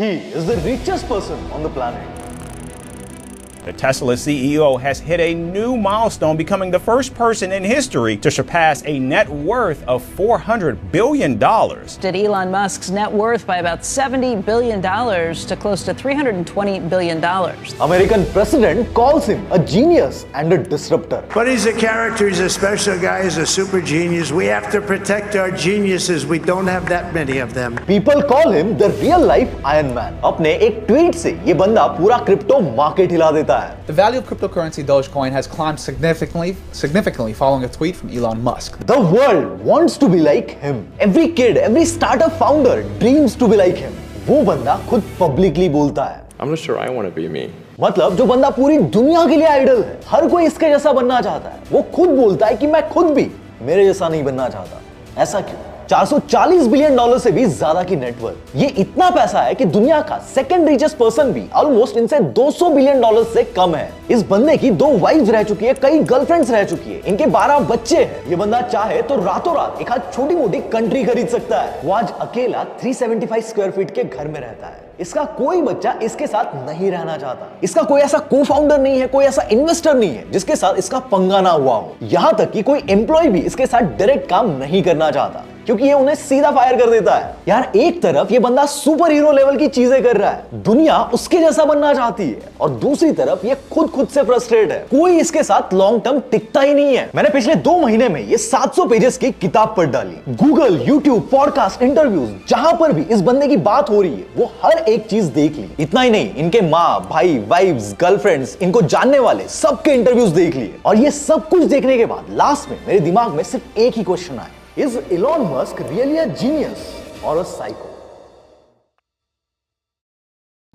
He is the richest person on the planet. The Tesla CEO has hit a new milestone, becoming the first person in history to surpass a net worth of $400 billion. Did Elon Musk's net worth by about $70 billion to close to $320 billion. American president calls him a genius and a disruptor. But he's a character, he's a special guy, he's a super genius. We have to protect our geniuses. We don't have that many of them. People call him the real life Iron Man. अपने एक tweet से ये बंदा पूरा crypto market हिला देता है. The value of cryptocurrency Dogecoin has climbed significantly following a tweet from Elon Musk. The world wants to be like him. Every kid, every startup founder dreams to be like him. वो बंदा खुद publicly बोलता है. I'm not sure I want to be me. मतलब जो बंदा पूरी दुनिया के लिए आइडल है, हर कोई इसके जैसा बनना चाहता है, वो खुद बोलता है कि मैं खुद भी मेरे जैसा नहीं बनना चाहता. ऐसा क्यों? $440 बिलियन से भी ज्यादा की नेटवर्थ. ये इतना पैसा है कि दुनिया का सेकंड रिचेस्ट पर्सन भी ऑलमोस्ट इनसे $200 बिलियन से कम है. इस बंदे की 2 वाइफ्स रह चुकी है, कई गर्लफ्रेंड्स रह चुकी है, इनके 12 बच्चे हैं. ये बंदा चाहे तो रातों रात एक आध छोटी मोटी कंट्री खरीद सकता है. वो आज अकेला 375 स्क्वायर फीट के घर में रहता है. इसका कोई बच्चा इसके साथ नहीं रहना चाहता. इसका कोई ऐसा को फाउंडर नहीं है, कोई ऐसा इन्वेस्टर नहीं है जिसके साथ इसका पंगा ना हुआ हो. यहां तक कि कोई एम्प्लॉय भी इसके साथ डायरेक्ट काम नहीं करना चाहता, क्योंकि ये उन्हें सीधा फायर कर देता है. यार एक तरफ ये बंदा सुपर हीरो लेवल की चीजें कर रहा है, दुनिया उसके जैसा बनना चाहती है, और दूसरी तरफ ये खुद से फ्रस्ट्रेट है. कोई इसके साथ लॉन्ग टर्म टिकता ही नहीं है. मैंने पिछले 2 महीने में ये 700 पेजेस की किताब पढ़ डाली. गूगल, यूट्यूब, पॉडकास्ट, इंटरव्यूज, जहां पर भी इस बंदे की बात हो रही है वो हर एक चीज देख ली. इतना ही नहीं, इनके माँ, भाई, वाइफ्स, गर्लफ्रेंड्स, इनको जानने वाले सबके इंटरव्यूज देख लिए. और ये सब कुछ देखने के बाद लास्ट में मेरे दिमाग में सिर्फ एक ही क्वेश्चन आया. Is Elon Musk really a genius or a psycho?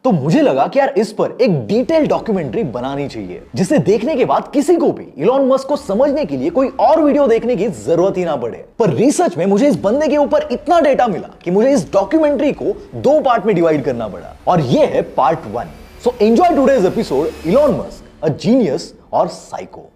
तो मुझे लगा कि यार इस पर एक डिटेल डॉक्यूमेंट्री बनानी चाहिए, जिसे देखने के बाद किसी को भी इलॉन मस्क को समझने के लिए कोई और वीडियो देखने की जरूरत ही ना पड़े. पर रिसर्च में मुझे इस बंदे के ऊपर इतना डेटा मिला कि मुझे इस डॉक्यूमेंट्री को 2 पार्ट में डिवाइड करना पड़ा, और ये है part 1. So enjoy today's episode, Elon Musk, a genius और साइको.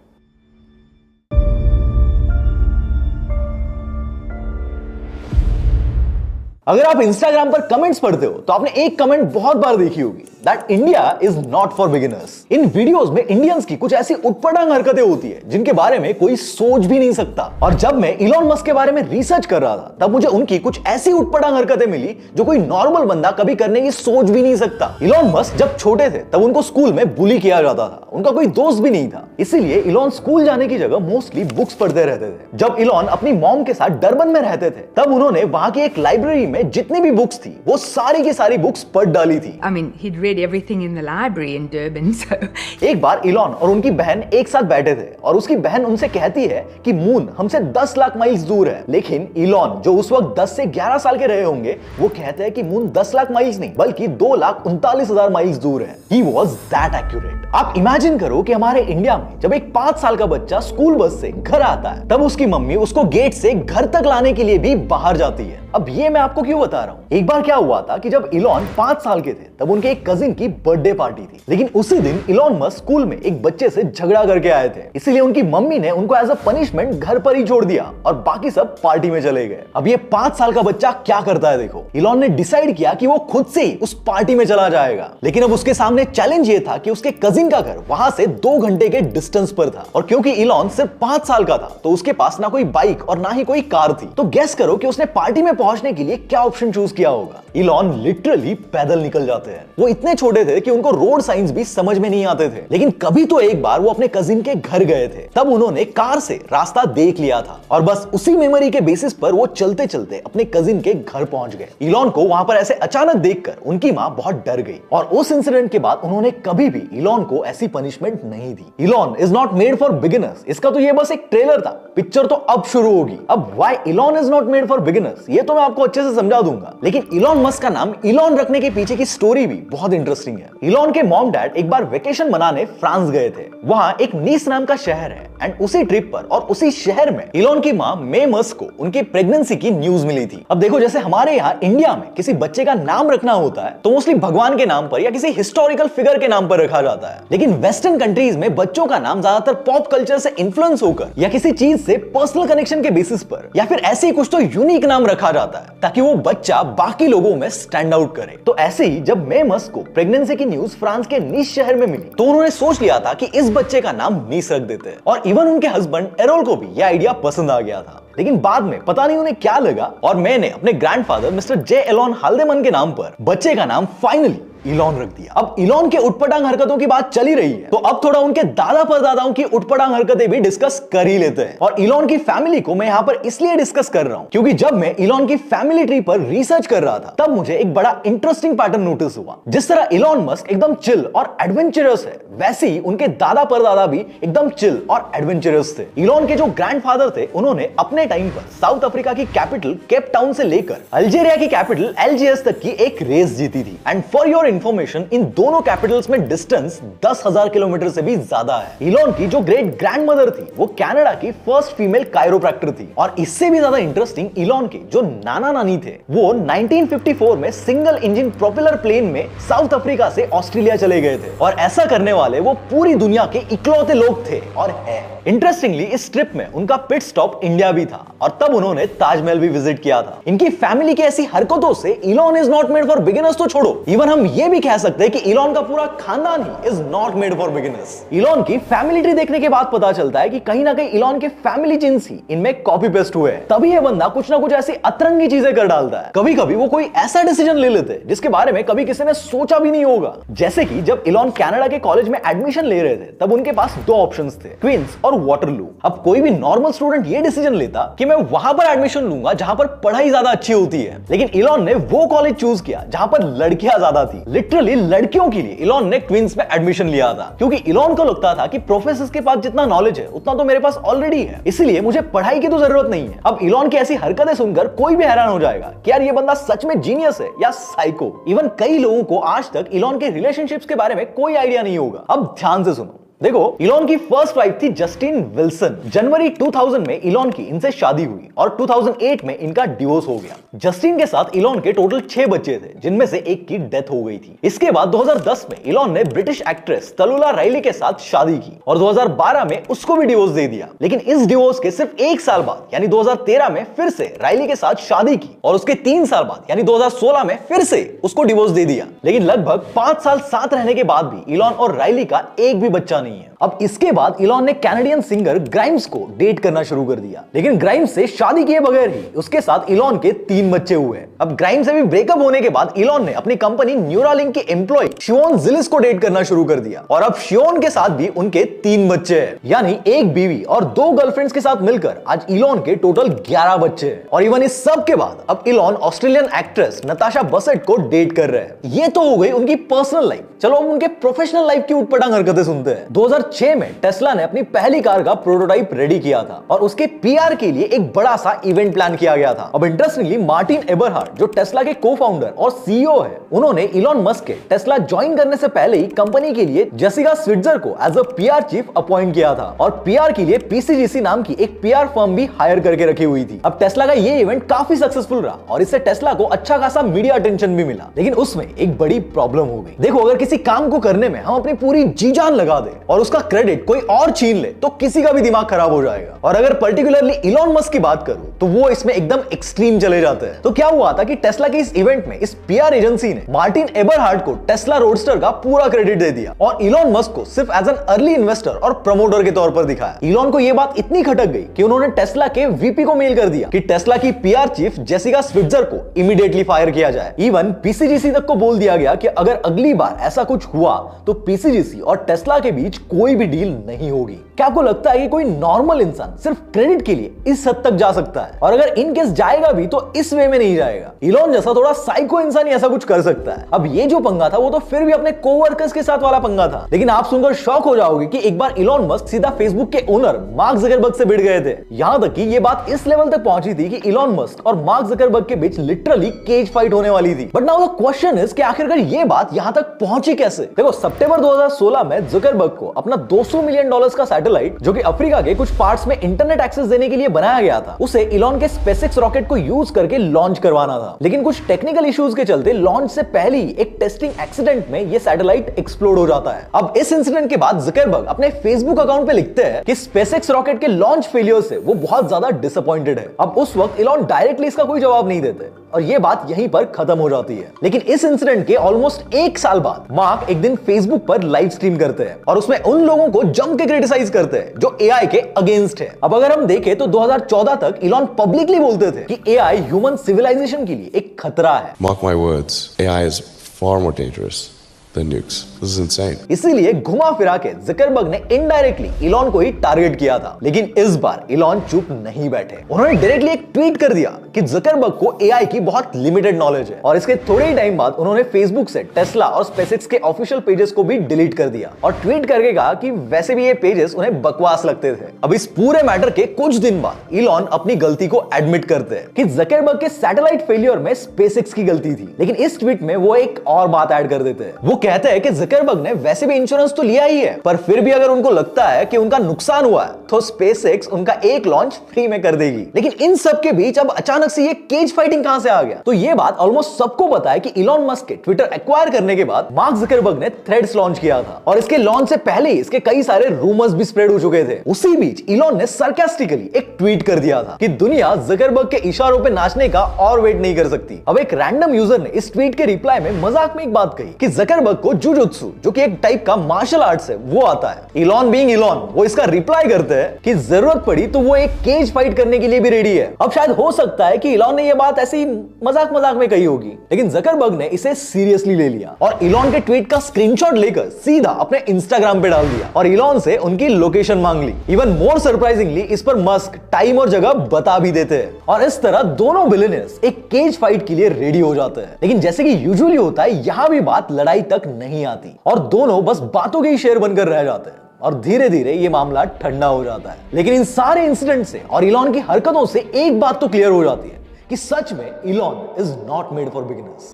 अगर आप इंस्टाग्राम पर कमेंट्स पढ़ते हो तो आपने एक कमेंट बहुत बार देखी होगी, that India is not for beginners. In videos में इंडियंस की कुछ ऐसी उटपटांग हरकतें होती है जिनके बारे में कोई सोच भी नहीं सकता. और जब मैं इलॉन मस्क के बारे में रिसर्च कर रहा था तब मुझे उनकी कुछ ऐसी उटपटांग हरकतें मिली जो कोई नॉर्मल बंदा कभी करने की सोच भी नहीं सकता. इलॉन मस्क जब छोटे थे तब उनको स्कूल में बुली किया जाता था, उनका कोई दोस्त भी नहीं था, इसीलिए इलॉन स्कूल जाने की जगह मोस्टली बुक्स पढ़ते रहते थे. जब इलॉन अपनी मॉम के साथ डरबन में रहते थे तब उन्होंने वहां की एक लाइब्रेरी में जितनी भी बुक्स थी वो सारी की सारी बुक्स पढ़ डाली थी. I mean, he'd read everything in the library in Durban, so. एक बार इलॉन और उनकी बहन एक साथ बैठे थे और उसकी बहन उनसे कहती है कि मून हमसे 10 लाख माइल्स दूर है, लेकिन इलॉन जो उस वक्त 10 से 11 साल के रहे होंगे वो कहते हैं कि मून 10 लाख माइल्स नहीं बल्कि 2,39,000 माइल्स दूर है. He was that accurate. आप इमेजिन करो कि हमारे इंडिया में जब एक 5 साल का बच्चा स्कूल बस से घर आता है तब उसकी मम्मी उसको गेट से घर तक लाने के लिए भी बाहर जाती है. अब ये मैं आपको क्यों बता रहा हूँ. एक बार क्या हुआ था कि जब इलॉन 5 साल के थे तब उनके एक कजिन की बर्थडे पार्टी थी, लेकिन उसी दिन इलॉन मस्क स्कूल में एक बच्चे से झगड़ा करके आए थे, इसीलिए उनकी मम्मी ने उनको एज अ पनिशमेंट घर पर ही छोड़ दिया और बाकी सब पार्टी में चले गए. अब ये 5 साल का बच्चा क्या करता है देखो. इलॉन ने डिसाइड किया कि वो खुद से ही उस पार्टी में चला जाएगा, लेकिन अब उसके सामने चैलेंज ये था कि उसके कजिन का घर वहां से 2 घंटे के डिस्टेंस पर था, और क्योंकि इलॉन सिर्फ 5 साल का था तो उसके पास ना कोई बाइक और ना ही कोई कार थी. तो गेस करो कि उसने पार्टी में पहुंचने के लिए क्या ऑप्शन चूज किया होगा. इलॉन लिटरली पैदल निकल जाते हैं. वो इतने छोटे थे कि उनको रोड साइंस भी समझ में नहीं आते थे, लेकिन कभी तो एक बार वो अपने कजिन के घर गए थे, तब उन्होंने कार से रास्ता देख लिया था और बस उसी मेमोरी के बेसिस पर वो चलते चलते अपने कजिन के घर पहुंच गए. इलॉन को वहां पर ऐसे अचानक देखकर उनकी मां बहुत डर गई और उस इंसिडेंट के बाद उन्होंने कभी भी इलॉन को ऐसी पनिशमेंट नहीं दी. Elon is not made for beginners, इसका तो ये बस एक ट्रेलर था, पिक्चर तो अब शुरू होगी. अब why Elon is not made for beginners ये तो मैं आपको अच्छे से समझा दूंगा, लेकिन इलॉन मस्क का नाम इलॉन रखने के पीछे की स्टोरी भी बहुत इंटरेस्टिंग है। इलॉन के मॉम डैड एक बार वेकेशन मनाने फ्रांस गए थे। वहां एक नीस नाम का शहर है एंड उसी ट्रिप पर और उसी शहर में इलॉन की मां मे मस्क को उनकी प्रेगनेंसी की न्यूज मिली थी। अब देखो, जैसे हमारे यहाँ इंडिया में किसी बच्चे का नाम रखना होता है तो मोस्टली भगवान के नाम पर या किसी हिस्टोरिकल फिगर के नाम पर रखा जाता है, लेकिन वेस्टर्न कंट्रीज में बच्चों का नाम ज्यादातर पॉप कल्चर से इन्फ्लुएंस होकर या किसी चीज से पर्सनल कनेक्शन के बेसिस पर या फिर ऐसे ही कुछ तो यूनिक नाम रखा जाता है ताकि वो बच्चा बाकी लोगों में स्टैंड आउट करे। तो ऐसे ही जब मे मस्क को प्रेगनेंसी की न्यूज फ्रांस के नीस शहर में मिली तो उन्होंने सोच लिया था कि इस बच्चे का नाम नीस रख देते हैं, और इवन उनके हस्बैंड एरोल को भी यह आइडिया पसंद आ गया था। लेकिन बाद में पता नहीं उन्हें क्या लगा और मैंने अपने ग्रैंडफादर मिस्टर जे एलोन हाल्देमन के नाम पर बच्चे का नाम फाइनली इलॉन रख दिया। अब इलॉन के उटपटांग हरकतों की बात चली रही है तो अब थोड़ा उनके दादा परदादाओं की उटपटांग हरकतें भी डिस्कस कर ही लेते हैं। और इलॉन की फैमिली को मैं यहां पर इसलिए डिस्कस कर रहा हूं क्योंकि जब मैं इलॉन की फैमिली ट्री पर रिसर्च कर रहा था तब मुझे एक बड़ा इंटरेस्टिंग पैटर्न नोटिस हुआ। जिस तरह इलॉन मस्क एकदम चिल और एडवेंचरस है, वैसे ही उनके दादा परदादा भी एकदम चिल और एडवेंचरस थे। इलॉन के जो ग्रैंडफादर थे उन्होंने अपने टाइम पर साउथ अफ्रीका की कैपिटल केप टाउन से लेकर अल्जीरिया की कैपिटल एल्जियर्स तक की एक रेस जीती थी। एंड फॉर योर इंफॉर्मेशन, इन दोनों कैपिटल्स में डिस्टेंस 10,000 किलोमीटर से भी ज्यादा है। इलॉन की जो ग्रेट ग्रैंडमदर थी वो कनाडा की फर्स्ट फीमेल कायरोप्रैक्टर थी, और इससे भी ज्यादा इंटरेस्टिंग इलॉन के जो नाना नानी थे वो 1954 में सिंगल इंजन प्रोपेलर प्लेन में साउथ अफ्रीका से ऑस्ट्रेलिया चले गए थे, और ऐसा करने वाले वो पूरी दुनिया के इकलौते लोग थे और है। इंटरेस्टिंगली इस ट्रिप में उनका पिट स्टॉप इंडिया भी था और तब उन्होंने ताजमहल भी विजिट किया था। इनकी फैमिली की ऐसी हरकतों से Elon is not made for beginners तो छोड़ो, इवन हम ये भी कह सकते हैं कि इलॉन का पूरा खानदान he is not made for beginners. Elon की फैमिली ट्री देखने के बाद पता चलता है कि कहीं ना कहीं इलॉन के फैमिली जीन्स ही इनमें कॉपी पेस्ट हुए हैं। तभी ये बंदा कुछ ना कुछ ऐसी अतरंगी चीजें कर डालता है। कभी कभी वो कोई ऐसा डिसीजन ले लेते हैं जिसके बारे में कभी किसी ने सोचा भी नहीं होगा। जैसे कि जब इलॉन कनाडा के कॉलेज में एडमिशन ले रहे थे तब उनके पास दो ऑप्शंस थे, क्वींस और वाटरलू। अब कोई भी नॉर्मल स्टूडेंट ये डिसीजन लेता कि मैं वहां पर एडमिशन लूंगा जहां पर पढ़ाई ज्यादा अच्छी होती है, लेकिन इलॉन ने वो कॉलेज चूज किया जहां पर लड़कियां ज्यादा थी। लिटरली लड़कियों के लिए इलॉन ने क्वींस में एडमिशन लिया था क्योंकि इलॉन को लगता था कि प्रोफेसर्स के पास जितना नॉलेज है उतना तो मेरे पास ऑलरेडी है, इसलिए मुझे पढ़ाई की तो जरूरत नहीं है। अब इलॉन की ऐसी हरकतें सुनकर कोई भी हैरान हो जाएगा कि यार ये बंदा सच में जीनियस है या साइको। इवन कई लोगों को आज तक इलॉन के रिलेशनशिप्स के बारे में कोई आइडिया नहीं होगा। अब ध्यान से सुनो। देखो, इलॉन की फर्स्ट वाइफ थी जस्टिन विल्सन। जनवरी 2000 में इलॉन की इनसे शादी हुई और 2008 में इनका डिवोर्स हो गया। जस्टिन के साथ इलॉन के टोटल 6 बच्चे थे जिनमें से एक की डेथ हो गई थी। इसके बाद 2010 में इलॉन ने ब्रिटिश एक्ट्रेस तलुला राइली के साथ शादी की और 2012 में उसको भी डिवोर्स दे दिया। लेकिन इस डिवोर्स के सिर्फ 1 साल बाद यानी 2013 में फिर से राइली के साथ शादी की और उसके 3 साल बाद यानी 2016 में फिर से उसको डिवोर्स दे दिया। लेकिन लगभग 5 साल साथ रहने के बाद भी इलॉन और राइली का एक भी बच्चा नहीं है। अब इसके बाद इलॉन ने कैनेडियन सिंगर ग्राइम्स को डेट करना शुरू कर दिया, लेकिन ग्राइम्स से शादी किए बगैर ही उसके साथ इलॉन के 3 बच्चे हुए। अब ग्राइम्स से भी ब्रेकअप होने के बाद इलॉन ने अपनी कंपनी न्यूरालिंक की एम्प्लॉय शियोन जिलिस को डेट करना शुरू कर दिया और अब शियोन के साथ भी उनके 3 बच्चे हैं, यानी एक बीवी और 2 गर्लफ्रेंड्स के साथ मिलकर आज इलॉन के टोटल 11 बच्चे हैं। और इवन इस सब के बाद अब इलॉन ऑस्ट्रेलियन एक्ट्रेस नताशा बसेट को डेट कर रहे हैं। ये तो हो गई उनकी पर्सनल लाइफ। चलो अब उनके प्रोफेशनल लाइफ की उटपटांग हरकतें सुनते हैं। 2006 में टेस्ला ने अपनी पहली कार का प्रोटोटाइप रेडी किया था और उसके पीआर के लिए एक बड़ा सा इवेंट प्लान किया गया था। अब इंटरेस्टिंगली मार्टिन एबरहार्ड जो टेस्ला के को-फाउंडर और सीईओ है, उन्होंने इलॉन मस्क के टेस्ला ज्वाइन करने से पहले ही कंपनी के लिए जेसिका स्विट्जर को as a PR chief appoint किया था और पीआर के लिए पीसीजीसी नाम की एक पीआर फर्म भी हायर करके रखी हुई थी। अब टेस्ला का ये इवेंट काफी सक्सेसफुल रहा और इससे टेस्ला को अच्छा खासा मीडिया अटेंशन भी मिला, लेकिन उसमें एक बड़ी प्रॉब्लम हो गई। देखो, अगर किसी काम को करने में हम अपनी पूरी जी जान लगा दें और उसका क्रेडिट कोई और छीन ले तो किसी का भी दिमाग खराब हो जाएगा। और अगर पर्टिकुलरली इलॉन मस्क की बात करूं तो वो इसमें एकदम एक्सट्रीम चले जाते हैं। तो क्या हुआ था कि टेस्ला के इस इवेंट में इस पीआर एजेंसी ने मार्टिन एबरहार्ड को टेस्ला रोडस्टर का पूरा क्रेडिट दे दिया और इलॉन मस्क को सिर्फ एज एन अर्ली इन्वेस्टर और प्रमोटर के तौर पर दिखाया। इलॉन को यह बात इतनी खटक गई कि उन्होंने टेस्ला के वीपी को मेल कर दिया कि टेस्ला की पीआर चीफ जेसिका स्विट्जर को इमीडिएटली फायर किया जाए। इवन पीसीजीसी तक को बोल दिया गया कि अगर अगली बार ऐसा कुछ हुआ तो पीसीजीसी और टेस्ला के बीच कोई कोई भी डील नहीं होगी। क्या आपको लगता है कि कोई नॉर्मल इंसान सिर्फ क्रेडिट के लिए इस हद तक जा सकता है? और अगर इन केस जाएगा भी तो इस वे में नहीं जाएगा। इलॉन जैसा थोड़ा साइको इंसान ही ऐसा कुछ कर सकता है। अब ये जो पंगा था वो तो फिर भी अपने कोवर्कर्स के साथ वाला पंगा था, लेकिन आप सुनकर शॉक हो जाओगे कि एक बार इलॉन मस्क सीधा फेसबुक के ओनर मार्क जकरबर्ग से भिड़ गए थे। यहां तक कि ये बात इस लेवल तक पहुंची थी कि इलॉन मस्क और मार्क जकरबर्ग के बीच लिटरली केज फाइट होने वाली थी। But now the question is कि आखिरकार ये बात यहां तक पहुंची कैसे? देखो, सितंबर 2016 में जकरबर्ग को अपना $200 मिलियन का सैटेलाइट, जो कि अफ्रीका के कुछ पार्ट्स में इंटरनेट एक्सेस देने के लिए बनाया गया था, उसे इलॉन के स्पेसएक्स रॉकेट को यूज करके लॉन्च करवाना था। लेकिन कुछ टेक्निकल इश्यूज के चलते लॉन्च से पहले ही एक टेस्टिंग एक्सीडेंट में ये सैटेलाइट एक्सप्लोड हो जाता है। अब इस इंसिडेंट के बाद जकरबर्ग अपने फेसबुक अकाउंट पे लिखते हैं कि स्पेसएक्स रॉकेट के लॉन्च फेलियर से वो बहुत ज्यादा डिसअपॉइंटेड है। अब उस वक्त इलॉन डायरेक्टली इसका कोई जवाब नहीं देते और ये बात यहीं पर खत्म हो जाती है। लेकिन इस इंसिडेंट के ऑलमोस्ट 1 साल बाद मार्क एक दिन फेसबुक पर लाइव स्ट्रीम करते हैं और उसमें उन लोगों को जम के क्रिटिसाइज करते हैं जो एआई के अगेंस्ट है। अब अगर हम देखें तो 2014 तक इलॉन पब्लिकली बोलते थे कि एआई ह्यूमन सिविलाइजेशन के लिए एक खतरा है। Mark my words, AI is far more dangerous than nukes. This is insane. इसीलिए घुमा फिरा के जकरबर्ग ने इनडायरेक्टली इलॉन को ही टारगेट किया था। लेकिन इस बार इलॉन चुप नहीं बैठे। उन्होंने डायरेक्टली एक ट्वीट कर दिया कि जकरबर्ग को एआई की बहुत लिमिटेड नॉलेज है और इसके थोड़े ही टाइम बाद उन्होंने फेसबुक से टेस्ला और स्पेसएक्स के ऑफिशियल पेजेस को भी डिलीट कर दिया और ट्वीट करके कहा कि वैसे भी ये पेजेस उन्हें बकवास लगते थे। अब इस पूरे मैटर के कुछ दिन बाद इलॉन अपनी गलती को एडमिट करते हैं कि जकरबर्ग के सैटेलाइट फेलियर में स्पेसएक्स की गलती थी। लेकिन इस ट्वीट में वो एक और बात ऐड कर देते हैं। वो कहते हैं कि जकरबर्ग ने वैसे भी इंश्योरेंस तो लिया ही है, पर फिर भी अगर उनको लगता है कि उनका नुकसान हुआ है तो स्पेसएक्स उनका एक लॉन्च फ्री में कर देगी। लेकिन इन सब के बीच अब अचानक से ये केज फाइटिंग कहां से आ गया? तो ये बात ऑलमोस्ट सबको पता है कि इलॉन मस्क के ट्विटर एक्वायर करने के बाद मार्क जकरबर्ग ने थ्रेड्स लॉन्च किया था और इसके लॉन्च से पहले ही इसके कई सारे रूमर्स भी स्प्रेड हो चुके थे। उसी बीच इलॉन ने सरकास्टिकली एक ट्वीट कर दिया था कि दुनिया जकरबर्ग के इशारों पे नाचने का और वेट नहीं कर सकती। अब एक रैंडम यूजर ने इस ट्वीट के रिप्लाई में मजाक में एक बात कही कि जकरबर्ग को जुजुत्सु, जो कि एक टाइप का मार्शल आर्ट्स है, वो आता है। इलॉन बीइंग इलॉन वो इसका रिप्लाई करते हैं कि जरूरत पड़ी तो वो एक केज फाइट करने के लिए भी रेडी है। अब शायद हो सकता है कि इलॉन ने ये बात ऐसे ही मजाक में कही होगी, लेकिन जकरबर्ग ने इसे सीरियसली ले लिया और इलॉन के ट्वीट का स्क्रीनशॉट लेकर सीधा अपने इंस्टाग्राम पे डाल दिया और इलॉन से उनकी लोकेशन मांग ली। इवन मोर सरप्राइजिंगली इस पर मस्क टाइम और जगह बता भी देते हैं और इस तरह दोनों बिलियनियर्स एक केज फाइट के लिए रेडी हो जाते हैं। लेकिन जैसे कि यूजुअली होता है, यहां भी बात लड़ाई तक नहीं आती और दोनों बस बातों के ही शेर बनकर रह जाते हैं और धीरे धीरे ये मामला ठंडा हो जाता है। लेकिन इन सारे इंसिडेंट से और इलॉन की हरकतों से एक बात तो क्लियर हो जाती है कि सच में Elon is not made for beginners.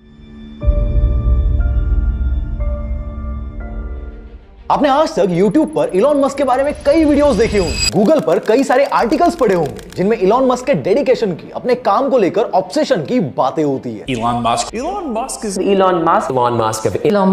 आपने आज तक YouTube पर इलॉन मस्क के बारे में कई वीडियोस देखे होंगे, Google पर कई सारे आर्टिकल्स पढ़े होंगे जिनमें इलॉन मस्क के डेडिकेशन की, अपने काम को लेकर ऑब्सेशन की बातें होती है। Elon Musk is Elon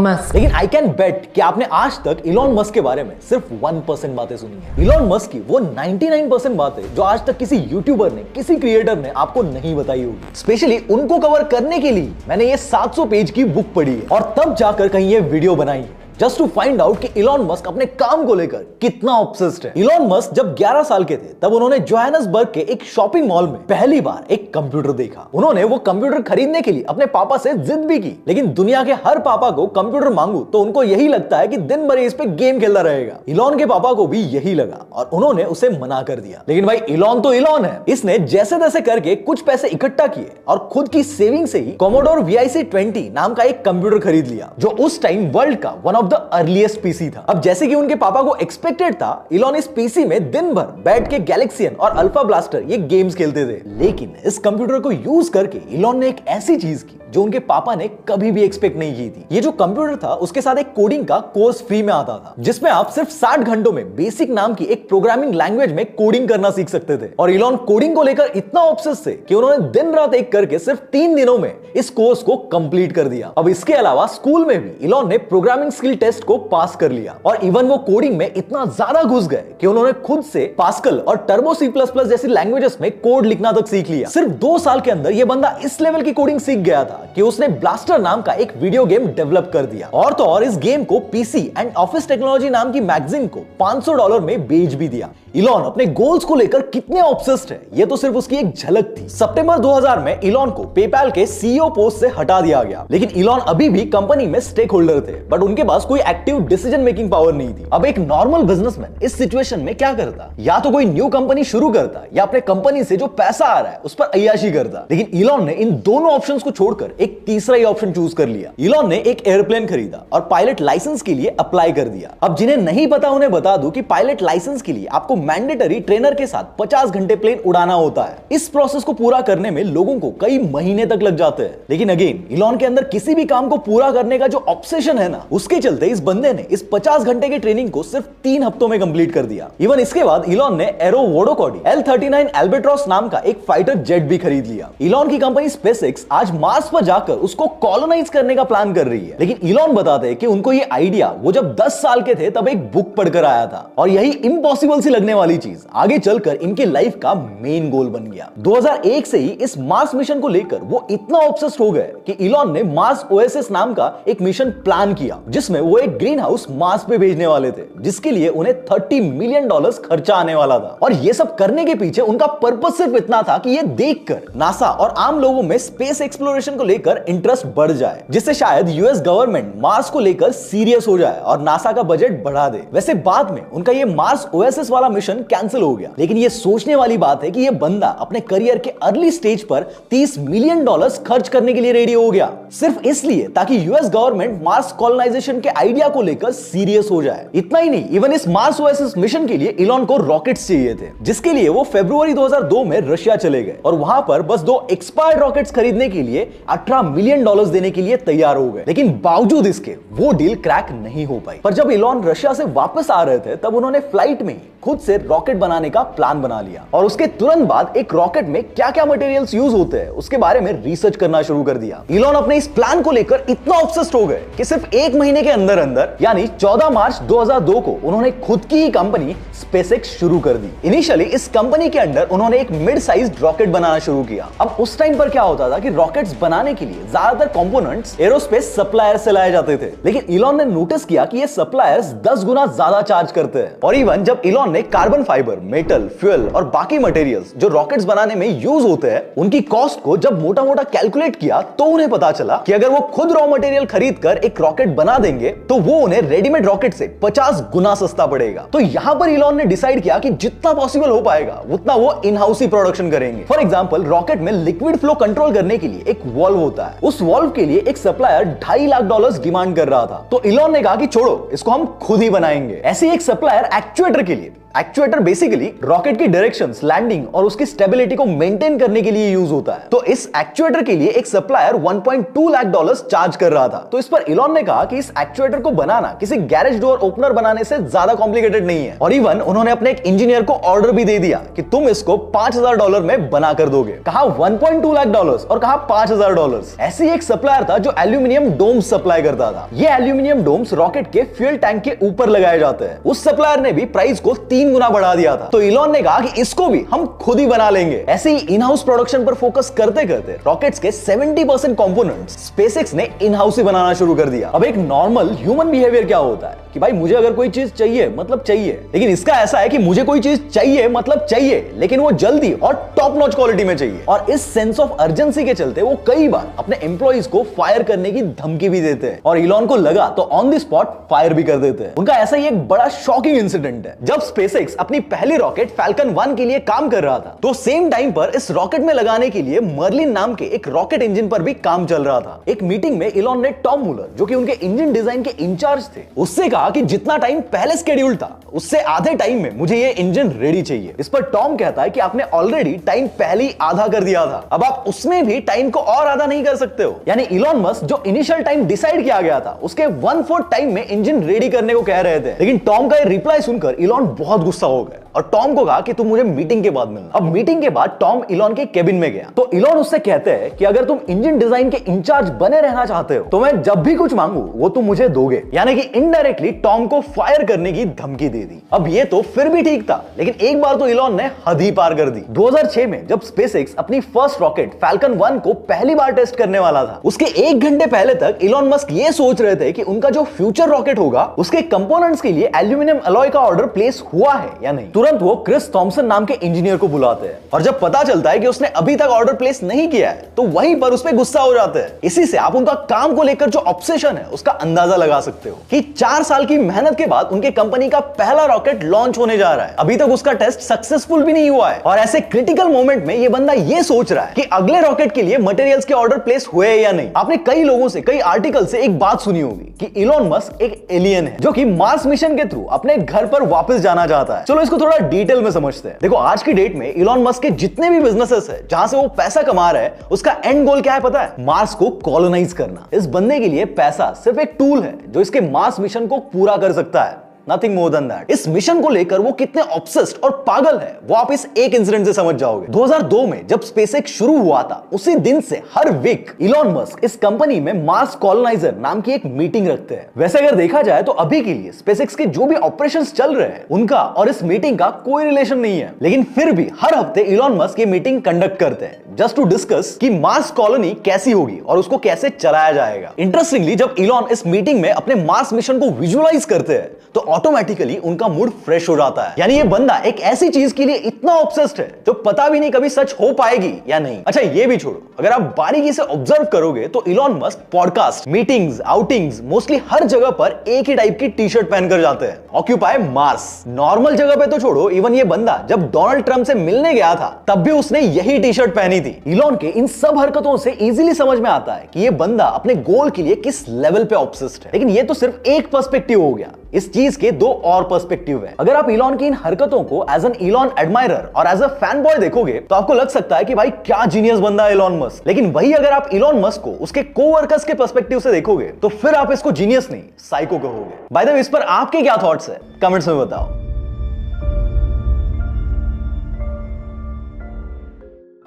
Musk. लेकिन आई कैन बेट कि आपने आज तक इलॉन मस्क के बारे में सिर्फ 1% बातें सुनी है। इलॉन मस्क की वो 99% बातें जो आज तक किसी यूट्यूबर ने, किसी क्रिएटर ने आपको नहीं बताई होगी। स्पेशली उनको कवर करने के लिए मैंने ये 700 पेज की बुक पढ़ी है और तब जाकर कहीं ये वीडियो बनाई है, जस्ट टू फाइंड आउट कि इलॉन मस्क अपने काम को लेकर कितना ऑब्सेस्ड है। इलॉन मस्क जब 11 साल के थे तब उन्होंने जोहान्सबर्ग के एक शॉपिंग मॉल में पहली बार एक कंप्यूटर देखा। उन्होंने वो कंप्यूटर खरीदने के लिए अपने पापा से जिद भी की, लेकिन दुनिया के हर पापा को कंप्यूटर मांगू तो उनको यही लगता है कि दिन भर इस पे गेम खेलता रहेगा। इलॉन के पापा को भी यही लगा और उन्होंने उसे मना कर दिया। लेकिन भाई इलॉन तो इलॉन है, इसने जैसे तैसे करके कुछ पैसे इकट्ठा किए और खुद की सेविंग से ही Commodore VIC-20 नाम का एक कंप्यूटर खरीद लिया, जो उस टाइम वर्ल्ड का one of the earliest PC था। अब जैसे कि उनके पापा को एक्सपेक्टेड था, इलॉन इस पीसी में दिन भर बैठ के गैलेक्सियन और अल्फा ब्लास्टर ये गेम्स खेलते थे। लेकिन इस कंप्यूटर को यूज करके इलॉन ने एक ऐसी चीज की जो उनके पापा ने कभी भी एक्सपेक्ट नहीं की थी। ये जो कंप्यूटर था उसके साथ एक कोडिंग का कोर्स फ्री में आता था, जिसमें आप सिर्फ 60 घंटों में बेसिक नाम की एक प्रोग्रामिंग लैंग्वेज में कोडिंग करना सीख सकते थे। और इलॉन कोडिंग को लेकर इतना ऑब्सेस थे कि उन्होंने दिन रात एक करके सिर्फ 3 दिनों में इस कोर्स को कंप्लीट कर दिया। अब इसके अलावा स्कूल में भी इलॉन ने प्रोग्रामिंग स्किल टेस्ट को पास कर लिया और इवन वो कोडिंग में इतना ज्यादा घुस गए कि उन्होंने खुद से पास्कल और टर्बो C++ जैसी लैंग्वेजेस में कोड लिखना तक सीख लिया। सिर्फ 2 साल के अंदर ये बंदा इस लेवल की कोडिंग सीख गया था कि उसने ब्लास्टर नाम का एक वीडियो गेम डेवलप कर दिया और तो और इस गेम को पीसी एंड ऑफिस टेक्नोलॉजी नाम की मैगजीन को $500 में बेच भी दिया। इलॉन अपने गोल्स को लेकर कितने ऑब्सेस्ड है ये तो सिर्फ उसकी एक झलक थी। सितंबर 2000 में इलॉन को पेपैल के CEO पोस्ट से हटा दिया गया, लेकिन इलॉन अभी भी कंपनी में स्टेक होल्डर थे, बट उनके पास पास कोई एक्टिव डिसीजन मेकिंग पावर नहीं थी। अब एक नॉर्मल बिजनेसमैन इस सिचुएशन में क्या करता? या तो कोई न्यू कंपनी शुरू करता या अपने कंपनी से जो पैसा आ रहा है उस पर अय्याशी करता। लेकिन इलॉन ने इन दोनों ऑप्शंस को छोड़कर एक तीसरा ही ऑप्शन चूज कर लिया। इलॉन ने एक एयरप्लेन खरीदा और पायलट लाइसेंस के लिए अप्लाई कर दिया। अब जिन्हें नहीं पता उन्हें बता दूं कि पायलट लाइसेंस के लिए आपको मैंडेटरी ट्रेनर के साथ 50 घंटे प्लेन उड़ाना होता है। इस प्रोसेस को पूरा करने में लोगों को कई महीने तक लग जाते हैं। लेकिन अगेन इलॉन के अंदर किसी भी काम को पूरा करने का जो ऑब्सेशन है ना, उसके चलते इस बंदे ने इस 50 घंटे की ट्रेनिंग को सिर्फ 3 हफ्तों में कंप्लीट कर दिया। इवन इसके बाद इलॉन ने एरो वोडोकॉडी L-39 एल्बेट्रॉस नाम का एक फाइटर जेट भी खरीद लिया। इलॉन की कंपनी स्पेसएक्स आज मार्स पर जाकर उसको कॉलोनाइज करने का प्लान कर रही है। लेकिन इलॉन बताते हैं कि उनको ये आइडिया वो जब 10 साल के थे तब एक बुक पढ़कर आया था और यही इम्पॉसिबल सी लगने वाली चीज आगे चलकर इनकी लाइफ का मेन गोल बन गया। 2001 से ही इस मार्स मिशन को लेकर वो इतना ऑब्सेस्ड हो गए कि इलॉन ने मार्स ओएसिस नाम का एक मिशन प्लान किया, जिसमें वो एक ग्रीन हाउस मार्स पे भेजने वाले थे, जिसके लिए उन्हें $30 मिलियन खर्चा आने वाला था। और ये सब करने के पीछे उनका पर्पस सिर्फ इतना था कि ये देखकर नासा और आम लोगों में स्पेस एक्सप्लोरेशन को लेकर इंटरेस्ट बढ़ जाए, जिससे शायद यूएस गवर्नमेंट मार्स को लेकर सीरियस हो जाए और नासा का बजट बढ़ा दे। वैसे बाद में उनका ये मार्स ओएसिस वाला मिशन कैंसिल हो गया, लेकिन ये सोचने वाली बात है कि ये बंदा अपने करियर के अर्ली स्टेज पर $30 मिलियन खर्च करने के लिए रेडी हो गया, सिर्फ इसलिए ताकि यूएस गवर्नमेंट मार्स कॉलोनाइजेशन के आइडिया को लेकर सीरियस हो जाए। इतना ही नहीं, इवन इस मार्स ओएसिस मिशन के लिए इलॉन को रॉकेट्स चाहिए थे, जिसके लिए वो फरवरी 2002 में रशिया चले गए और वहां पर बस 2 एक्सपायर्ड रॉकेट्स खरीदने के लिए $18 मिलियन देने के लिए तैयार हो गए। लेकिन बावजूद इसके वो डील क्रैक नहीं हो पाई। पर जब इलॉन रशिया से वापस आ रहे थे तब उन्होंने फ्लाइट में ही खुद से रॉकेट बनाने का प्लान बना लिया और उसके तुरंत बाद एक रॉकेट में क्या क्या मटेरियल्स यूज होते हैं उसके बारे में रिसर्च करना शुरू कर दिया। इलॉन अपने इस प्लान को लेकर इतना ऑब्सेस्ड हो गए कि सिर्फ 1 महीने के अंदर अंदर यानी 14 मार्च 2002 को उन्होंने खुद की ही कंपनी स्पेसएक्स शुरू कर दी। इनिशियली इस कंपनी के अंडर उन्होंने एक मिड साइज रॉकेट बनाना शुरू किया। अब उस टाइम पर क्या होता था कि रॉकेट्स बनाने के लिए ज्यादातर कंपोनेंट्स एरोस्पेस सप्लायर से लाए जाते थे, लेकिन इलॉन ने नोटिस किया कि ये सप्लायर्स 10 गुना ज्यादा चार्ज करते हैं। और इवन जब इलॉन ने कार्बन फाइबर, मेटल, फ्यूल और बाकी मटेरियल्स जो रॉकेट्स बनाने में यूज होते हैं उनकी कॉस्ट को जब मोटा मोटा कैलकुलेट किया तो उन्हें पता चला कि अगर वो खुद रॉ मटेरियल खरीद कर एक रॉकेट बना देंगे तो वो उन्हें रेडीमेड रॉकेट से 50 गुना सस्ता पड़ेगा। तो यहां पर इलॉन ने डिसाइड किया कि जितना पॉसिबल हो पाएगा उतना वो इन हाउस ही प्रोडक्शन करेंगे। फॉर एग्जांपल रॉकेट में लिक्विड फ्लो कंट्रोल करने के लिए एक वॉल्व होता है, उस वॉल्व के लिए एक सप्लायर $2.5 लाख डिमांड कर रहा था। तो इलॉन ने कहा कि छोड़ो, इसको हम खुद ही बनाएंगे। ऐसे एक सप्लायर एक्चुएटर के लिए, एक्चुएटर बेसिकली रॉकेट की डायरेक्शंस, लैंडिंग और उसकी स्टेबिलिटी को मेंटेन करने के लिए यूज होता है। तो इस एक्चुएटर के लिए एक सप्लायर $1.2 लाख चार्ज कर रहा था। तो इस पर इलॉन ने कहा कि इस एक्चुएटर को बनाना किसी गैरेज डोर ओपनर बनाने से ज्यादा कॉम्प्लिकेटेड नहीं है। और इवन उन्होंने अपने एक इंजीनियर को ऑर्डर भी दे दिया कि तुम इसको $5,000 में बना कर दोगे। कहा $1.2 लाख और कहा $5,000। ऐसी एक सप्लायर था जो एल्यूमिनियम डोम्स सप्लाई करता था। ये एल्यूमिनियम डोम्स रॉकेट के फ्यूल टैंक के ऊपर लगाए जाते हैं। उस सप्लायर ने भी प्राइस को 3 गुना बढ़ा दिया था। तो इलॉन ने कहा कि इसको भी हम खुद ही बना लेंगे। ऐसे ही इन हाउस प्रोडक्शन पर फोकस करते करते रॉकेट्स के 70% कंपोनेंट्स स्पेसएक्स ने इन हाउस ही बनाना शुरू कर दिया। अब एक नॉर्मल ह्यूमन बिहेवियर क्या होता है कि भाई मुझे अगर कोई चीज चाहिए मतलब चाहिए, लेकिन इसका ऐसा है कि मुझे कोई चीज चाहिए मतलब चाहिए, लेकिन वो जल्दी और टॉप नॉच क्वालिटी में चाहिए। और इस सेंस ऑफ अर्जेंसी के चलते वो कई बार अपने एम्प्लॉइज को फायर करने की धमकी भी देते हैं और इलॉन को लगा तो ऑन द स्पॉट फायर भी कर देते हैं। उनका ऐसा ही एक बड़ा शॉकिंग इंसिडेंट है। जब स्पेसएक्स अपनी पहली रॉकेट फैल्कन 1 के लिए काम कर रहा था तो सेम टाइम पर इस रॉकेट में लगाने के लिए मर्लिन नाम के एक रॉकेट इंजन पर भी काम चल रहा था। एक मीटिंग में इलॉन ने टॉम मुलर, जो कि उनके इंजन डिजाइन के इंचार्ज थे, उससे कहा कि जितना टाइम पहले शेड्यूल था उससे आधे टाइम में मुझे ये इंजन रेडी चाहिए। इस पर टॉम कहता है कि आपने ऑलरेडी टाइम पहले ही आधा कर दिया था, अब आप उसमें भी टाइम को और आधा नहीं कर सकते हो। यानी इलॉन मस्क जो इनिशियल टाइम डिसाइड किया गया था उसके 1/4 टाइम में इंजन रेडी करने को कह रहे थे। लेकिन टॉम का ये रिप्लाई सुनकर इलॉन बहुत गुस्सा हो गया और टॉम को कहा कि तुम मुझे मीटिंग के बाद मिलना। अब मीटिंग के बाद टॉम इलॉन के केबिन में गया तो इलॉन उससे कहते हैं कि अगर तुम इंजन डिजाइन के इंचार्ज बने रहना चाहते हो तो मैं जब भी कुछ मांगू वो तुम मुझे दोगे। यानी कि इनडायरेक्टली टॉम को फायर करने की धमकी दे दी। अब ये तो फिर भी ठीक था, लेकिन एक बार तो इलॉन ने हद ही पार कर दी। 2006 में जब स्पेसएक्स अपनी फर्स्ट रॉकेट फैल्कन 1 को पहली बार टेस्ट करने वाला था, उसके 1 घंटे पहले तक इलॉन मस्क ये सोच रहे थे कि उनका जो फ्यूचर रॉकेट होगा उसके कंपोनेंट्स के लिए एल्यूमिनियम अलॉय का ऑर्डर प्लेस हुआ हुआ है या नहीं। तुरंत वो क्रिस थॉमसन नाम के इंजीनियर को बुलाते हैं और जब पता चलता है कि उसने अभी तक ऑर्डर प्लेस नहीं किया है तो वहीं पर उस पर गुस्सा हो जाते हैं। इसी से आप उनका काम को लेकर जो ऑब्सेशन है उसका अंदाजा लगा सकते हो कि 4 साल की मेहनत के बाद उनके कंपनी का पहला रॉकेट लॉन्च होने जा रहा है। अभी तक उसका टेस्ट सक्सेसफुल भी नहीं हुआ है और ऐसे क्रिटिकल मोमेंट में ये बंदा ये सोच रहा है कि अगले रॉकेट के लिए मटेरियल्स के ऑर्डर प्लेस हुए या नहीं। आपने कई लोगों से, कई आर्टिकल से एक बात सुनी होगी कि इलॉन मस्क एक एलियन है जो कि मार्स मिशन के थ्रू अपने घर पर वापस जाना चाहता है। चलो इसको थोड़ा डिटेल में समझते हैं। देखो, आज की डेट में इलॉन मस्क के जितने भी बिजनेसेस है जहां से वो पैसा कमा रहा है, उसका एंड गोल क्या है पता है? मार्स को कॉलोनाइज करना। इस बंदे के लिए पैसा सिर्फ एक टूल है जो इसके मार्स मिशन को पूरा कर सकता है। Nothing more than that. इस मिशन को लेकर वो कितने ऑब्सेस्ड और पागल है वो आप इस एक इंसिडेंट से समझ जाओगे। 2002 में जब स्पेसएक्स शुरू हुआ था, उसी दिन से हर वीक इलॉन मस्क इस कंपनी में मार्स कॉलोनाइजर नाम की एक मीटिंग रखते हैं। वैसे अगर देखा जाए तो अभी के लिए स्पेसएक्स के जो भी ऑपरेशंस चल रहे हैं उनका और इस मीटिंग का कोई रिलेशन नहीं है, लेकिन फिर भी हर हफ्ते इलॉन मस्क ये मीटिंग कंडक्ट करते हैं जस्ट टू डिस्कस कि मार्स कॉलोनी कैसी होगी और उसको कैसे चलाया जाएगा। इंटरेस्टिंगली, जब इलॉन इस मीटिंग में अपने मार्स मिशन को विजुअलाइज करते हैं तो ऑटोमेटिकली उनका मूड फ्रेश हो जाता है। यानी ये बंदा एक ऐसी चीज के लिए इतना ऑब्सेस्ड है जो पता भी नहीं कभी सच हो पाएगी या नहीं। अच्छा, ये भी छोड़ो, अगर आप बारीकी से ऑब्जर्व करोगे तो Elon Musk podcast, meetings, outings, mostly हर जगह पर एक ही टाइप की टी शर्ट पहनकर जाते हैं, ऑक्यूपाई मार्स। नॉर्मल जगह पे तो छोड़ो, इवन ये बंदा जब डोनाल्ड ट्रंप से मिलने गया था तब भी उसने यही टी शर्ट पहनी थी। इलॉन के इन सब हरकतों से इजीली समझ में आता है कि ये बंदा अपने गोल के लिए किस लेवल पे ऑब्सेस्ड है। लेकिन ये तो सिर्फ एक पर्सपेक्टिव हो गया, इस चीज के 2 और पर्सपेक्टिव है। अगर आप इलॉन की इन हरकतों को एज एन इलॉन एडमायरर और एज अ फैन बॉय देखोगे तो आपको लग सकता है कि भाई क्या जीनियस बंदा है इलॉन मस्क। लेकिन वही अगर आप इलॉन मस्क को उसके कोवर्कर्स के पर्सपेक्टिव से देखोगे तो फिर आप इसको जीनियस नहीं, साइको कहोगे। बाय द वे, इस पर आपके क्या थॉट्स है कमेंट्स में बताओ।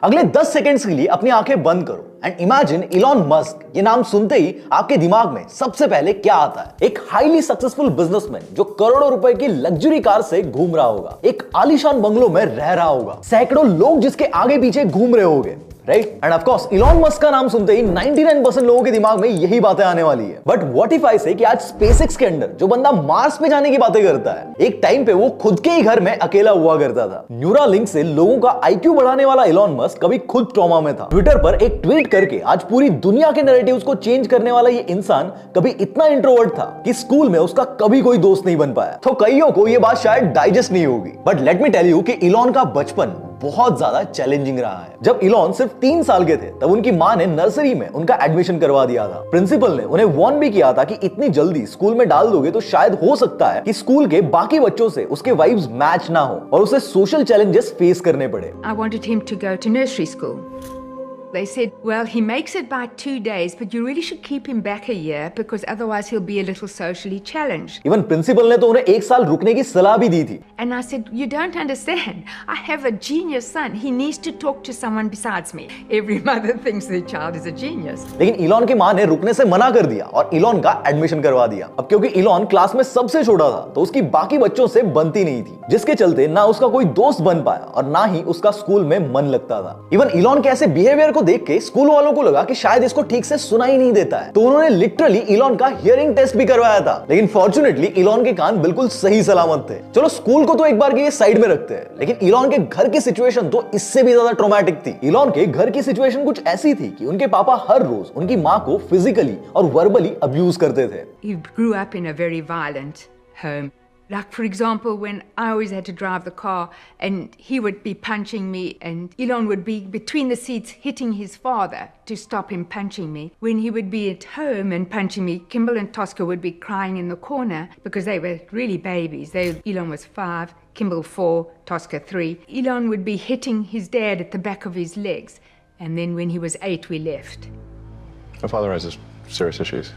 अगले 10 सेकंड्स के लिए अपनी आंखें बंद करो एंड इमेजिन इलॉन मस्क। ये नाम सुनते ही आपके दिमाग में सबसे पहले क्या आता है? एक हाईली सक्सेसफुल बिजनेसमैन जो करोड़ों रुपए की लग्जरी कार से घूम रहा होगा, एक आलीशान बंगलों में रह रहा होगा, सैकड़ों लोग जिसके आगे पीछे घूम रहे होंगे, right? End of course Elon Musk का नाम सुनते ही 99% लोगों के दिमाग में यही बातें आने वाली है। बट व्हाट इफ आई से कि आज स्पेसएक्स के अंदर जो बंदा मार्स पे जाने की बातें करता है, एक टाइम पे वो खुद के ही घर में अकेला हुआ करता था। न्यूरालिंक से लोगों का आईक्यू बढ़ाने वाला इलॉन मस्क कभी खुद ट्रॉमा में था। ट्विटर पर एक ट्वीट करके आज पूरी दुनिया के नैरेटिव्स को चेंज करने वाला ये इंसान कभी इतना इंट्रोवर्ट था कि स्कूल में उसका कभी कोई दोस्त नहीं बन पाया। तो कईयों को ये बात शायद डाइजेस्ट नहीं होगी, but let me tell you कि इलॉन का बचपन बहुत ज्यादा चैलेंजिंग रहा है। जब इलॉन सिर्फ 3 साल के थे तब उनकी मां ने नर्सरी में उनका एडमिशन करवा दिया था। प्रिंसिपल ने उन्हें वार्न भी किया था कि इतनी जल्दी स्कूल में डाल दोगे तो शायद हो सकता है कि स्कूल के बाकी बच्चों से उसके वाइब्स मैच ना हो और उसे सोशल चैलेंजेस फेस करने पड़े। I wanted him to go to nursery school. They said, well, he makes it by 2 days, but you really should keep him back a year because otherwise he'll be a little socially challenged. Even principal ने तो उन्हें 1 साल रुकने की सलाह भी दी थी। And I said, you don't understand. I have a genius son. He needs to talk to someone besides me. Every mother thinks their child is a genius. लेकिन इलॉन की मां ने रुकने से मना कर दिया और इलॉन का एडमिशन करवा दिया। अब क्योंकि इलॉन क्लास में सबसे छोटा था तो उसकी बाकी बच्चों से बनती नहीं थी, जिसके चलते ना उसका कोई दोस्त बन पाया और ना ही उसका स्कूल में मन लगता था। इवन इलॉन के ऐसे बिहेवियर को देख के स्कूल वालों को लगा कि शायद इसको ठीक से सुना ही नहीं देता है, तो उन्होंने लिटरली इलॉन का हियरिंग टेस्ट भी करवाया था। लेकिन फॉर्चुनेटली इलॉन के कान बिल्कुल सही सलामत थे। चलो स्कूल को तो एक बार के लिए साइड में रखते हैं, लेकिन इलॉन के घर की सिचुएशन तो इससे भी ज्यादा ट्रॉमेटिक थी। इलॉन के घर की सिचुएशन कुछ ऐसी थी कि उनके पापा हर रोज उनकी मां को फिजिकली और वर्बली अब्यूज करते थे। He grew up in a very violent home. Like, for example, when I always had to drive the car and he would be punching me and Elon would be between the seats hitting his father to stop him punching me. When he would be at home and punching me, Kimball and Tosca would be crying in the corner because they were really babies. Elon was 5, Kimball 4, Tosca 3. Elon would be hitting his dad at the back of his legs. And then when he was 8, we left. My father has serious issues.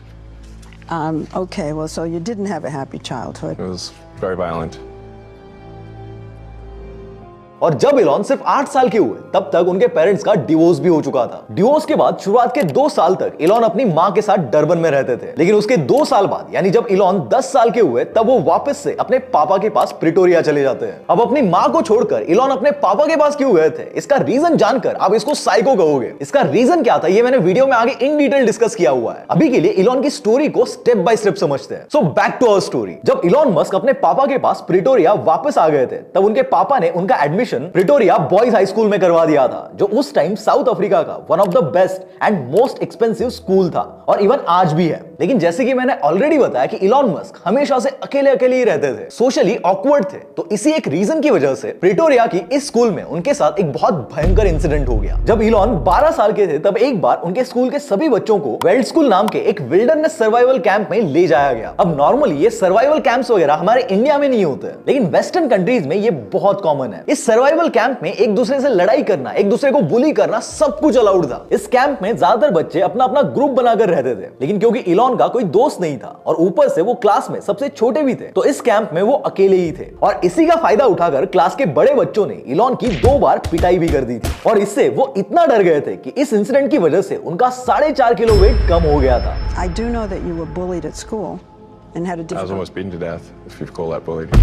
Okay, well, so you didn't have a happy childhood. It was very violent. और जब Elon सिर्फ 8 साल के हुए तब तक उनके parents का डिवोर्स भी हो चुका था। डिवोर्स के बाद शुरुआत के 2 साल तक इलॉन अपनी मां के साथ डरबन में रहते थे, लेकिन उसके 2 साल बाद यानी जब इलॉन 10 साल के हुए तब वो वापस से अपने पापा के पास प्रिटोरिया चले जाते हैं। अब अपनी मां को छोड़कर इलॉन अपने पापा के पास क्यों गए थे, इसका रीजन जानकर आप इसको साइको कहोगे। इसका रीजन क्या था ये मैंने वीडियो में आगे इन डिटेल डिस्कस किया हुआ है। अभी के लिए इलॉन की स्टोरी को स्टेप बाय स्टेप समझते हैं। So back to our story. जब इलॉन मस्क अपने पापा के पास प्रिटोरिया वापस आ गए थे तब उनके पापा ने उनका admission Pretoria boys high school में करवा दिया था, जो उस टाइम साउथ अफ्रीका का one of the best and most expensive school था और इवन आज भी है। लेकिन जैसे कि मैंने ऑलरेडी बताया कि इलॉन मस्क हमेशा से अकेले अकेले ही रहते थे, सोशली ऑकवर्ड थे, तो इसी एक रीजन की वजह से प्रिटोरिया की इस स्कूल में उनके साथ एक बहुत भयंकर इंसिडेंट हो गया। जब इलॉन 12 साल के थे तब एक बार उनके स्कूल के सभी बच्चों को वेल्ड स्कूल नाम के एक विल्डरनेस सर्वाइवल कैंप में ले जाया गया। अब नॉर्मली ये सर्वाइवल कैंप्स वगैरह हमारे इंडिया में नहीं होते, लेकिन वेस्टर्न कंट्रीज में ये बहुत कॉमन है। इस सर्वाइवल कैंप में एक दूसरे से लड़ाई करना, एक दूसरे को बुली करना सब कुछ अलाउड था। इस कैंप में ज्यादातर बच्चे अपना अपना ग्रुप बनाकर रहते थे, लेकिन क्योंकि इलॉन का कोई दोस्त नहीं था और ऊपर से वो क्लास में सबसे छोटे भी थे, तो इस कैंप में वो अकेले ही थे और इसी का फायदा उठाकर क्लास के बड़े बच्चों ने इलॉन की 2 बार पिटाई भी कर दी थी और इससे वो इतना डर गए थे कि इस इंसिडेंट की वजह से उनका 4.5 किलो वेट कम हो गया था। I do know that you were bullied at school and had a difficult... I was almost beaten to death, if you call that bullied.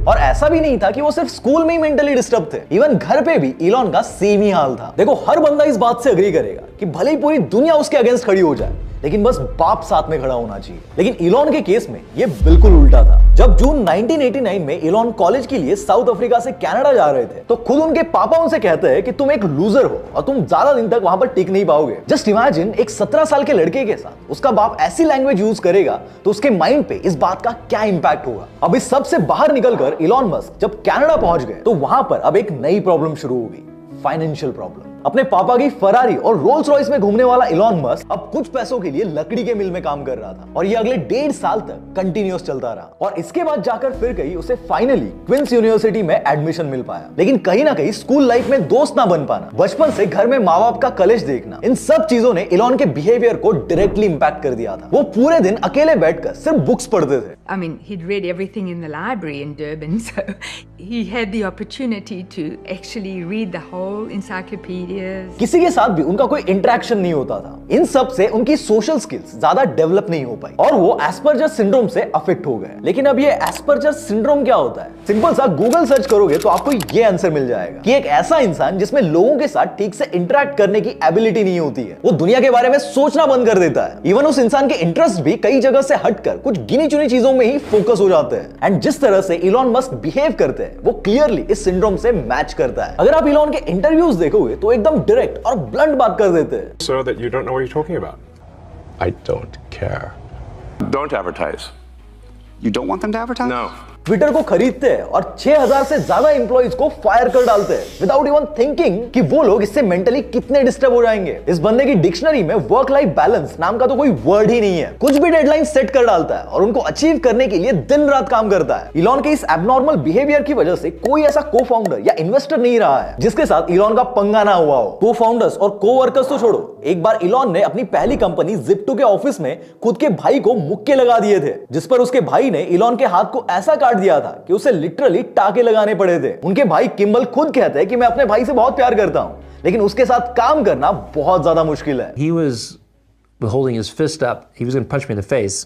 और ऐसा भी नहीं था कि वो सिर्फ स्कूल में ही मेंटली डिस्टर्ब थे, इवन घर पे भी इलॉन का सेम ही हाल था। देखो हर बंदा इस बात से एग्री करेगा कि भले ही पूरी दुनिया उसके अगेंस्ट खड़ी हो जाए, लेकिन बस बाप साथ में खड़ा होना चाहिए। लेकिन इलॉन के केस में ये बिल्कुल उल्टा था। जब जून 1989 में इलॉन कॉलेज के लिए साउथ अफ्रीका से कनाडा जा रहे थे तो खुद उनके पापा उनसे कहते हैं कि तुम एक लूजर हो और तुम ज्यादा दिन तक वहां पर टिक नहीं पाओगे। जस्ट इमेजिन एक 17 साल के लड़के के साथ उसका बाप ऐसी लैंग्वेज यूज करेगा तो उसके माइंड पे इस बात का क्या इंपैक्ट होगा। अब इस सब से बाहर निकलकर इलॉन मस्क जब कनाडा पहुंच गए तो वहां पर अब एक नई प्रॉब्लम शुरू हो गई, फाइनेंशियल प्रॉब्लम। अपने पापा की फरारी और रोल्स रॉयस में घूमने वाला इलॉन मस्क अब कुछ पैसों के लिए लकड़ी के मिल में काम कर रहा था और ये अगले 1.5 साल तक कंटिन्यूअस चलता रहा और इसके बाद जाकर फिर कहीं उसे फाइनली क्वींस यूनिवर्सिटी में एडमिशन मिल पाया। लेकिन कहीं ना कहीं स्कूल लाइफ में दोस्त ना बन पाना, बचपन से घर में माँ बाप का कलेश देखना, इन सब चीजों ने इलॉन के बिहेवियर को डायरेक्टली इंपैक्ट कर दिया था। वो पूरे दिन अकेले बैठकर सिर्फ बुक्स पढ़ते थे। I mean, he'd read everything in the library in Durban, so he had the opportunity to actually read the whole encyclopedias. किसी के साथ भी उनका कोई इंटरेक्शन नहीं होता था। इन सब से उनकी सोशल स्किल्स ज्यादा डेवलप नहीं हो पाई और वो एस्पर्जर सिंड्रोम से अफेक्ट हो गए। लेकिन अब ये एस्पर्जर सिंड्रोम क्या होता है? सिंपल सा गूगल सर्च करोगे तो आपको ये आंसर मिल जाएगा कि एक ऐसा इंसान जिसमें लोगों के साथ ठीक से इंटरेक्ट करने की एबिलिटी नहीं होती है, वो दुनिया के बारे में सोचना बंद कर देता है। इवन उस इंसान के इंटरेस्ट भी कई जगह से हटकर कुछ गिनी चुनी चीजों में ही फोकस हो जाते हैं। एंड जिस तरह से इलॉन मस्क बिहेव करते हैं वो क्लियरली इस सिंड्रोम से मैच करता है। अगर आप इलॉन के इंटरव्यूज देखोगे तो एकदम डायरेक्ट और ब्लंट बात कर देते हैं। So that you don't know what you're talking about. I don't care. Don't advertise. You don't want them to advertise? No. Twitter को खरीदते हैं और 6000 से ज्यादा एम्प्लॉइज को फायर कर डालते हैं विदाउट इवन थिंकिंग कि वो लोग इससे मेंटली कितने डिस्टर्ब हो जाएंगे। इस बंदे की डिक्शनरी में वर्क लाइफ बैलेंस नाम का तो कोई वर्ड ही नहीं है। कुछ भी डेडलाइन सेट कर डालता है और उनको अचीव करने के लिए दिन रात काम करता है। इलॉन के इस एबनॉर्मल बिहेवियर की वजह से कोई ऐसा को फाउंडर या इन्वेस्टर नहीं रहा है जिसके साथ इलॉन का पंगा ना हुआ हो। को फाउंडर्स और को वर्कर्स तो छोड़ो, एक बार इलॉन ने अपनी पहली कंपनी Zip2 के ऑफिस में खुद के भाई को मुक्के लगा दिए थे, जिस पर उसके भाई ने इलॉन के हाथ को ऐसा काट दिया था कि उसे लिटरली टाके लगाने पड़े थे। उनके भाई किम्बल खुद कहते हैं कि मैं अपने भाई से बहुत प्यार करता हूं, लेकिन उसके साथ काम करना बहुत ज्यादा मुश्किल है। He was holding his fist up. He was going to punch me in the face,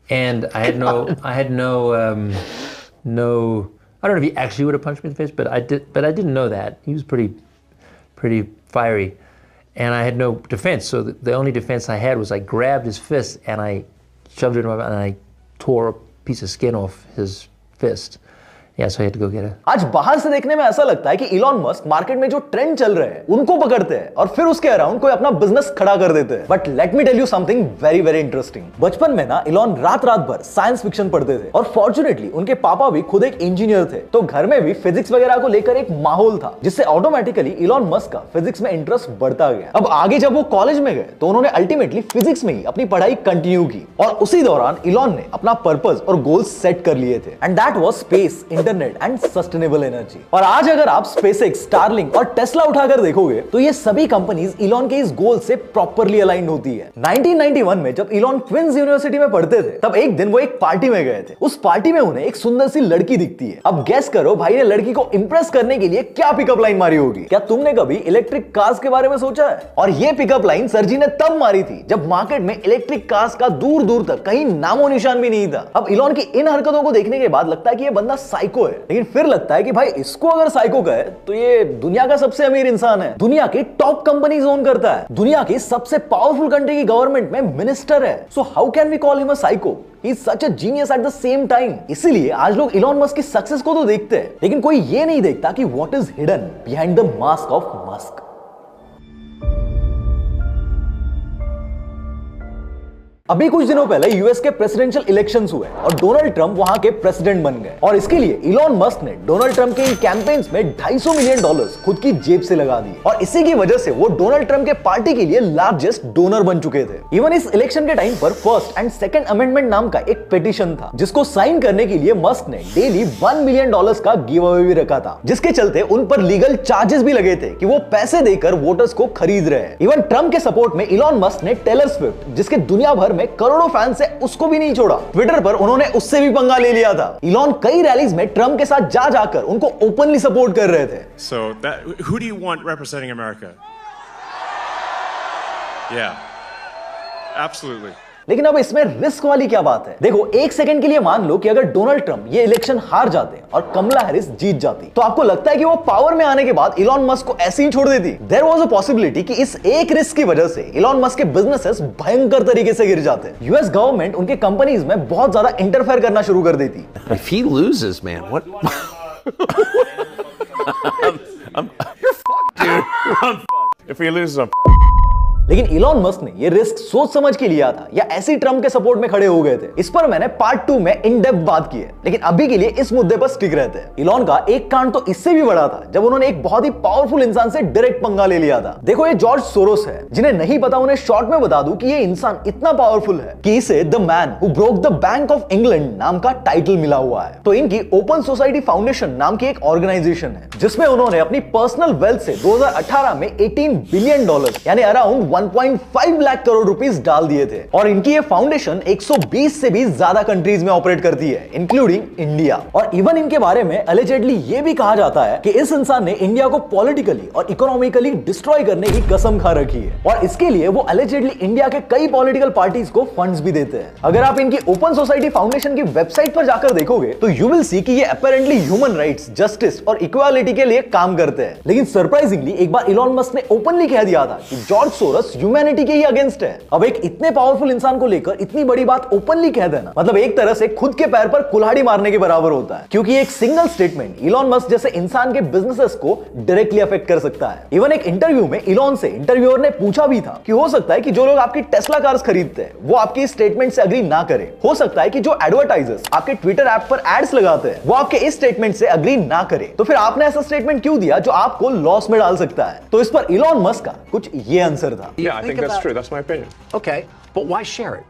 and I had no, I don't know if he actually would have punched me in the face, but I didn't know that. He was pretty fiery, and I had no defense. So the only defense I had was I grabbed his fist and I shoved it in my mouth and I tore a piece of skin off his fist. Yeah, so I had to go get it. आज बाहर से देखने में ऐसा लगता है कि Elon Musk market में जो ट्रेंड चल रहे हैं उनको पकड़ते हैं और फिर उसके अराउंड कोई अपना बिजनेस खड़ा कर देते हैं। But let me tell you something very very interesting. बचपन में ना इलॉन रात भर साइंस फिक्शन पढ़ते थे और फॉर्चुनेटली उनके पापा भी खुद एक इंजीनियर थे, तो घर में भी फिजिक्स वगैरह को लेकर एक माहौल था जिससे ऑटोमेटिकली इलॉन मस्क का फिजिक्स में इंटरेस्ट बढ़ता गया। अब आगे जब वो कॉलेज में गए तो उन्होंने अल्टीमेटली फिजिक्स में ही अपनी पढ़ाई कंटिन्यू की और उसी दौरान इलॉन ने अपना पर्पस और गोल्स सेट कर लिए थे and that was space, internet and sustainable energy. और आज अगर आप स्पेसएक्स, स्टारलिंक और टेस्ला उठाकर देखोगे तो ये सभी कंपनीज इलॉन के इस गोल से प्रॉपरली अलाइंड होती है। 1991 में जब इलॉन क्वींस यूनिवर्सिटी में पढ़ते थे तब एक दिन वो एक पार्टी में गए थे। उस पार्टी में उन्हें एक सुंदर सी लड़की दिखती है। अब गेस करो भाई ने लड़की को इंप्रेस करने के लिए क्या पिकअप लाइन मारी होगी। क्या तुमने कभी इलेक्ट्रिक कार्स के बारे में सोचा है? और ये पिकअप लाइन सर जी ने तब मारी थी जब मार्केट में इलेक्ट्रिक कार्स का दूर दूर तक कहीं नामो निशान भी नहीं था। अब इलॉन की इन हरकतों को देखने के बाद लगता है कि ये बंदा साइको है, लेकिन फिर लगता है कि भाई इसको अगर साइको कहे तो ये दुनिया का सबसे अमीर इंसान है, दुनिया की टॉप कंपनीज ओन करता है, दुनिया की सबसे पावरफुल कंट्री की गवर्नमेंट में मिनिस्टर है। So how can we call him a psycho? He is such a genius at the same time. इसीलिए आज लोग इलॉन मस्क की सक्सेस को तो देखते हैं, लेकिन कोई ये नहीं देखता कि what is hidden behind the mask of Musk. अभी कुछ दिनों पहले यूएस के प्रेसिडेंशियल इलेक्शंस हुए और डोनाल्ड ट्रंप वहां के प्रेसिडेंट बन गए। और इसके लिए इलॉन मस्क ने डोनाल्ड ट्रंप के इन कैंपेन्स में $250 मिलियन खुद की जेब से लगा दिए और इसी की वजह से वो डोनाल्ड ट्रंप के पार्टी के लिए लार्जेस्ट डोनर बन चुके थे। इवन इस इलेक्शन के टाइम पर फर्स्ट एंड सेकंड अमेंडमेंट नाम का एक पिटीशन था जिसको साइन करने के लिए मस्क ने डेली $1 मिलियन का गिव अवे भी रखा था, जिसके चलते उन पर लीगल चार्जेस भी लगे थे कि वो पैसे देकर वोटर्स को खरीद रहे हैं। इवन ट्रंप के सपोर्ट में इलॉन मस्क ने टेलर स्विफ्ट, जिसके दुनिया भर में करोड़ों फैंस है, उसको भी नहीं छोड़ा। ट्विटर पर उन्होंने उससे भी पंगा ले लिया था। इलॉन कई रैलीज में ट्रंप के साथ जा जाकर उनको ओपनली सपोर्ट कर रहे थे। So who do you want representing America? Yeah. Absolutely. लेकिन अब इसमें रिस्क वाली क्या बात है? देखो, एक सेकंड के लिए मान लो कि अगर डोनाल्ड ट्रंप ये इलेक्शन हार जाते और कमला हैरिस जीत जाती, तो आपको लगता है कि वो पावर में आने के बाद इलॉन मस्क को ऐसे ही छोड़ देती? देयर वाज अ पॉसिबिलिटी कि इस एक रिस्क की वजह से इलॉन मस्क के बिजनेसेस भयंकर तरीके से गिर जाते। यूएस गवर्नमेंट उनके कंपनीज में बहुत ज्यादा इंटरफेयर करना शुरू कर देती। If he loses, man, what? You're fucked, dude. I'm fucked. If he loses, I'm लेकिन इलॉन मस्क ने ये रिस्क सोच समझ के लिया था या ऐसी ट्रंप के सपोर्ट में खड़े हो गए थे? इस पर मैंने पार्ट 2 में इन डेप्थ बात की है, लेकिन अभी के लिए इस मुद्दे पर स्टिक रहते हैं। इलॉन का एक कांड तो इससे भी बड़ा था जब उन्होंने एक बहुत ही पावरफुल इंसान से डायरेक्ट पंगा ले लिया था। देखो, ये जॉर्ज सोरोस है। जिन्हें नहीं पता उन्हें शॉर्ट में बता दूं कि ये इंसान इतना पावरफुल है कि इसे the man who broke the bank of England नाम का टाइटल मिला हुआ है। तो इनकी ओपन सोसाइटी फाउंडेशन नाम की एक ऑर्गेनाइजेशन है जिसमें उन्होंने अपनी पर्सनल वेल्थ से 2018 में $18 बिलियन यानी अराउंड 1.5 लाख करोड़ रुपीस डाल दिए थे। और इनकी ये फाउंडेशन 120 से भी ज्यादा कंट्रीज में ऑपरेट करती है, इंक्लूडिंग इंडिया। और इवन इनके बारे में अलिजेडली ये भी कहा जाता है कि इस इंसान ने इंडिया को पॉलिटिकली और इकोनॉमिकली डिस्ट्रॉय करने की कसम खा रखी है और इसके लिए वो अलिजेडली इंडिया के कई पॉलिटिकल पार्टीज को फंड्स भी देते हैं। अगर आप इनकी ओपन सोसाइटी फाउंडेशन की वेबसाइट पर जाकर देखोगे तो यू विल सी कि ये अपेरेंटली ह्यूमन राइट्स, जस्टिस और इक्वालिटी के लिए काम करते हैं। लेकिन सरप्राइजिंगली एक बार इलॉन मस्क ने ओपनली कह दिया था कि जॉर्ज सोरोस ह्यूमैनिटी के ही अगेंस्ट है। अब एक इतने पावरफुल इंसान को लेकर इतनी बड़ी बात ओपनली कह देना मतलब एक तरह से खुद के पैर पर कुल्हाड़ी मारने के बराबर होता है, क्योंकि एक सिंगल स्टेटमेंट इलॉन मस्क जैसे इंसान के बिजनेसेस को डायरेक्टली अफेक्ट कर सकता है। इवन एक इंटरव्यू में इलॉन से इंटरव्यूअर ने पूछा भी था कि हो सकता है कि जो लोग आपकी टेस्ला कार्स खरीदते हैं वो आपके इस स्टेटमेंट से अग्री ना करें, हो सकता है कि जो एडवर्टाइजर्स आपके ट्विटर ऐप पर एड्स लगाते हैं वो आपके इस स्टेटमेंट से अग्री ना करें, तो फिर आपने ऐसा स्टेटमेंट क्यों दिया जो आपको लॉस में डाल सकता है? तो इस पर इलॉन मस्क का कुछ ये आंसर था। Yeah, I think that's true. That's my opinion. Okay, but why share it?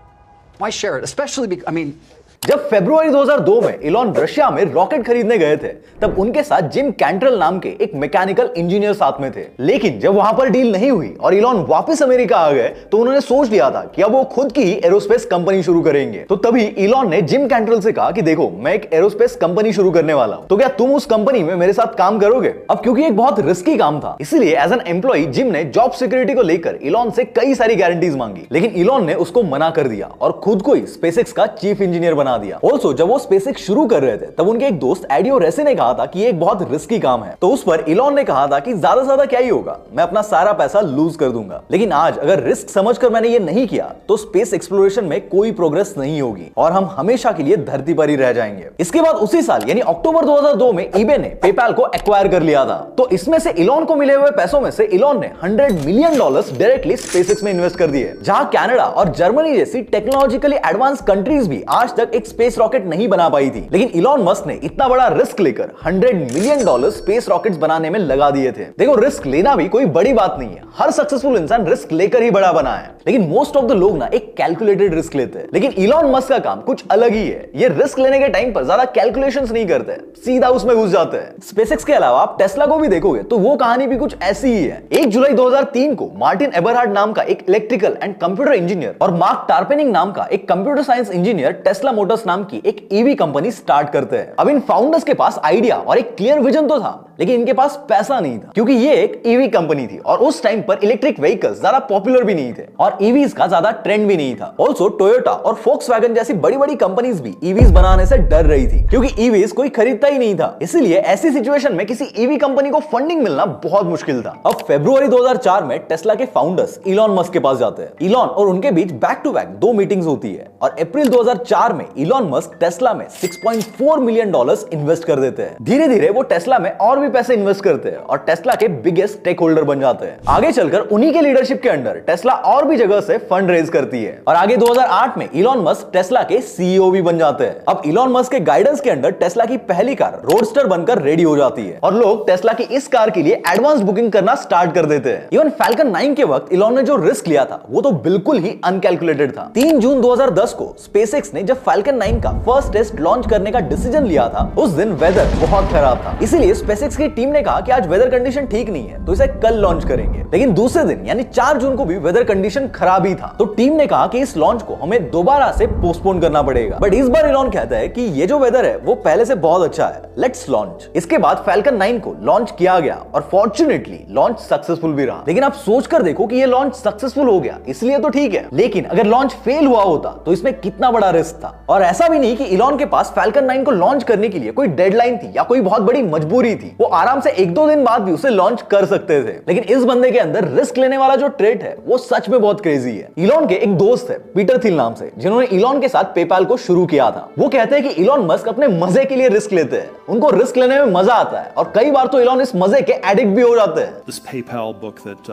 Why share it? Especially because, I mean, जब फरवरी 2002 में इलॉन रशिया में रॉकेट खरीदने गए थे तब उनके साथ जिम कैंट्रेल नाम के एक मैकेनिकल इंजीनियर साथ में थे। लेकिन जब वहां पर डील नहीं हुई और इलॉन वापस अमेरिका आ गए तो उन्होंने सोच लिया था कि अब वो खुद की ही एरोस्पेस कंपनी शुरू करेंगे। तो तभी इलॉन ने जिम कैंट्रेल से कहा कि देखो, मैं एक एरोस्पेस कंपनी शुरू करने वाला हूं, तो क्या तुम उस कंपनी में मेरे साथ काम करोगे? अब क्योंकि एक बहुत रिस्की काम था इसलिए एज एन एम्प्लॉय जिम ने जॉब सिक्योरिटी को लेकर इलॉन से कई सारी गारंटीज मांगी, लेकिन इलॉन ने उसको मना कर दिया और खुद को ही स्पेसएक्स का चीफ इंजीनियर बना दिया। ऑल्सो जब वो स्पेसएक्स शुरू कर रहे थे तब उनके एक दोस्त एडियो रेसे ने कहा था कि ये एक बहुत रिस्की काम है, तो उस पर इलॉन ने कहा था कि ज्यादा से ज्यादा क्या ही होगा, मैं अपना सारा पैसा लूज कर दूंगा। लेकिन आज अगर रिस्क समझकर मैंने ये नहीं किया तो स्पेस एक्सप्लोरेशन में कोई प्रोग्रेस नहीं होगी और हम हमेशा के लिए धरती पर ही रह जाएंगे। इसके बाद उसी साल यानी अक्टूबर 2002 में ईबे ने पेपैल को एक्वायर कर लिया था। तो इसमें से इलॉन को मिले हुए पैसों में से इलॉन ने $100 मिलियन डायरेक्टली स्पेसएक्स में इन्वेस्ट कर दिए, जहां कनाडा और जर्मनी जैसी टेक्नोलॉजिकली एडवांस कंट्रीज भी आज तक एक स्पेस रॉकेट नहीं बना पाई थी, लेकिन इलॉन मस्क ने इतना बड़ा रिस्क लेकर $100 मिलियन स्पेस रॉकेट्स बनाने में लगा दिए थे। देखो, रिस्क लेना भी कोई बड़ी बात नहीं है, हर सक्सेसफुल इंसान रिस्क लेकर ही बड़ा बना है, लेकिन मोस्ट ऑफ द लोग ना एक कैलकुलेटेड रिस्क लेते हैं। लेकिन इलॉन मस्क का काम कुछ अलग ही है। ये रिस्क लेने के टाइम पर ज्यादा कैलकुलेशंस नहीं करते, सीधा उसमें घुस जाते हैं। स्पेसएक्स के अलावा आप टेस्ला को भी देखोगे तो वो कहानी भी कुछ ऐसी ही है। 1 जुलाई 2003 को मार्टिन एबरहार्ड नाम का एक इलेक्ट्रिकल एंड कंप्यूटर इंजीनियर और मार्क टार्पेनिंग नाम का एक computer science engineer Tesla Motors नाम की एक ईवी कंपनी स्टार्ट करते हैं। अब इन फाउंडर्स के पास आइडिया और एक क्लियर विजन तो था, लेकिन इनके पास पैसा नहीं था, क्योंकि ये एक ईवी कंपनी थी और उस टाइम पर इलेक्ट्रिक व्हीकल्स ज्यादा पॉपुलर भी नहीं थे और ईवीज का ज्यादा ट्रेंड भी नहीं था। ऑल्सो टोयोटा और फोक्सवैगन जैसी बड़ी बड़ी कंपनीज भी ईवीज बनाने से डर रही थी, क्योंकि ईवीज कोई खरीदता ही नहीं था। इसीलिए ऐसी सिचुएशन में किसी ईवी कंपनी को फंडिंग मिलना बहुत मुश्किल था। अब फरवरी 2004 में टेस्ला के फाउंडर्स इलॉन मस्क के पास जाते हैं। इलॉन और उनके बीच बैक टू बैक 2 मीटिंग्स होती है और अप्रैल 2004 में इलॉन मस्क टेस्ला में $6.4 मिलियन इन्वेस्ट कर देते हैं। धीरे धीरे वो टेस्ला में और भी पैसे इन्वेस्ट करते हैं और टेस्ला के बिगेस्ट स्टेक होल्डर बन जाते हैं। आगे चलकर उन्हीं के लीडरशिप के अंडर टेस्ला और भी जगह से फंड रेज करती है और आगे 2008 में इलॉन मस्क टेस्ला के सीईओ भी बन जाते हैं। अब इलॉन मस्क के गाइडेंस के अंडर टेस्ला की पहली कार रोडस्टर बनकर रेडी हो जाती है और लोग टेस्ला की इस कार के लिए एडवांस बुकिंग करना स्टार्ट कर देते हैं। इवन फैल्कन 9 के वक्त इलॉन ने जो रिस्क लिया था वो तो बिल्कुल ही अनकैलकुलेटेड था। 3 जून 2010 को स्पेसएक्स ने जब फैल्कन 9 का फर्स्ट टेस्ट लॉन्च करने का डिसीजन लिया था, उस दिन वेदर बहुत खराब था। इसीलिए स्पेसएक्स की टीम ने कहा कि आज वेदर कंडीशन ठीक नहीं है तो इसे कल लॉन्च करेंगे। लेकिन दूसरे दिन यानी 4 जून को भी वेदर कंडीशन खराब ही था, तो टीम ने कहा कि इस लॉन्च को हमें दोबारा से पोस्टपोन करना पड़ेगा। बट इस बार इलॉन कहता है कि ये जो वेदर है वो पहले से बहुत अच्छा है, लेट्स लॉन्च। इसके बाद फैल्कन 9 को लॉन्च किया गया और फॉर्चुनेटली लॉन्च सक्सेसफुल भी रहा। लेकिन आप सोचकर देखो कि ये लॉन्च सक्सेसफुल हो गया इसलिए तो ठीक है, लेकिन अगर लॉन्च फेल हुआ होता तो इसमें कितना बड़ा रिस्क था। और ऐसा भी नहीं कि इलॉन के पास फैल्कन 9 को लॉन्च करने के लिए कोई डेडलाइन थी या कोई बहुत बड़ी मजबूरी थी। वो आराम से 1-2 दिन बाद भी उसे लॉन्च कर सकते थे। लेकिन इस बंदे के अंदर रिस्क लेने वाला जो ट्रेट है वो सच में बहुत क्रेजी है। इलॉन के एक दोस्त है पीटर थिल नाम से, जिन्होंने इलॉन के साथ पेपाल को शुरू किया था। वो कहते हैं कि इलॉन मस्क अपने मजे के लिए रिस्क लेते हैं, उनको रिस्क लेने में मजा आता है और कई बार तो इलॉन इस मजे के एडिक्ट भी हो जाते हैं। This PayPal book that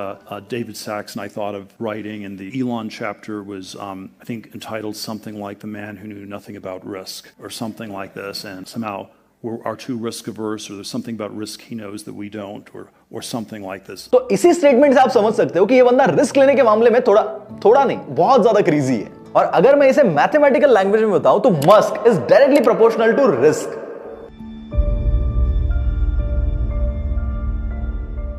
David Sacks and I thought of writing, and the Elon chapter was, I think, entitled something like "The Man Who Knew Nothing About Risk" or something like this, and somehow we are too risk averse, or there's something about risk he knows that we don't, or something like this. तो इसी statement से आप समझ सकते हो कि ये बंदा रिस्क लेने के मामले में थोड़ा नहीं बहुत ज्यादा क्रेजी है। और अगर मैं इसे मैथमेटिकल लैंग्वेज में बताऊं तो Musk is directly proportional to risk.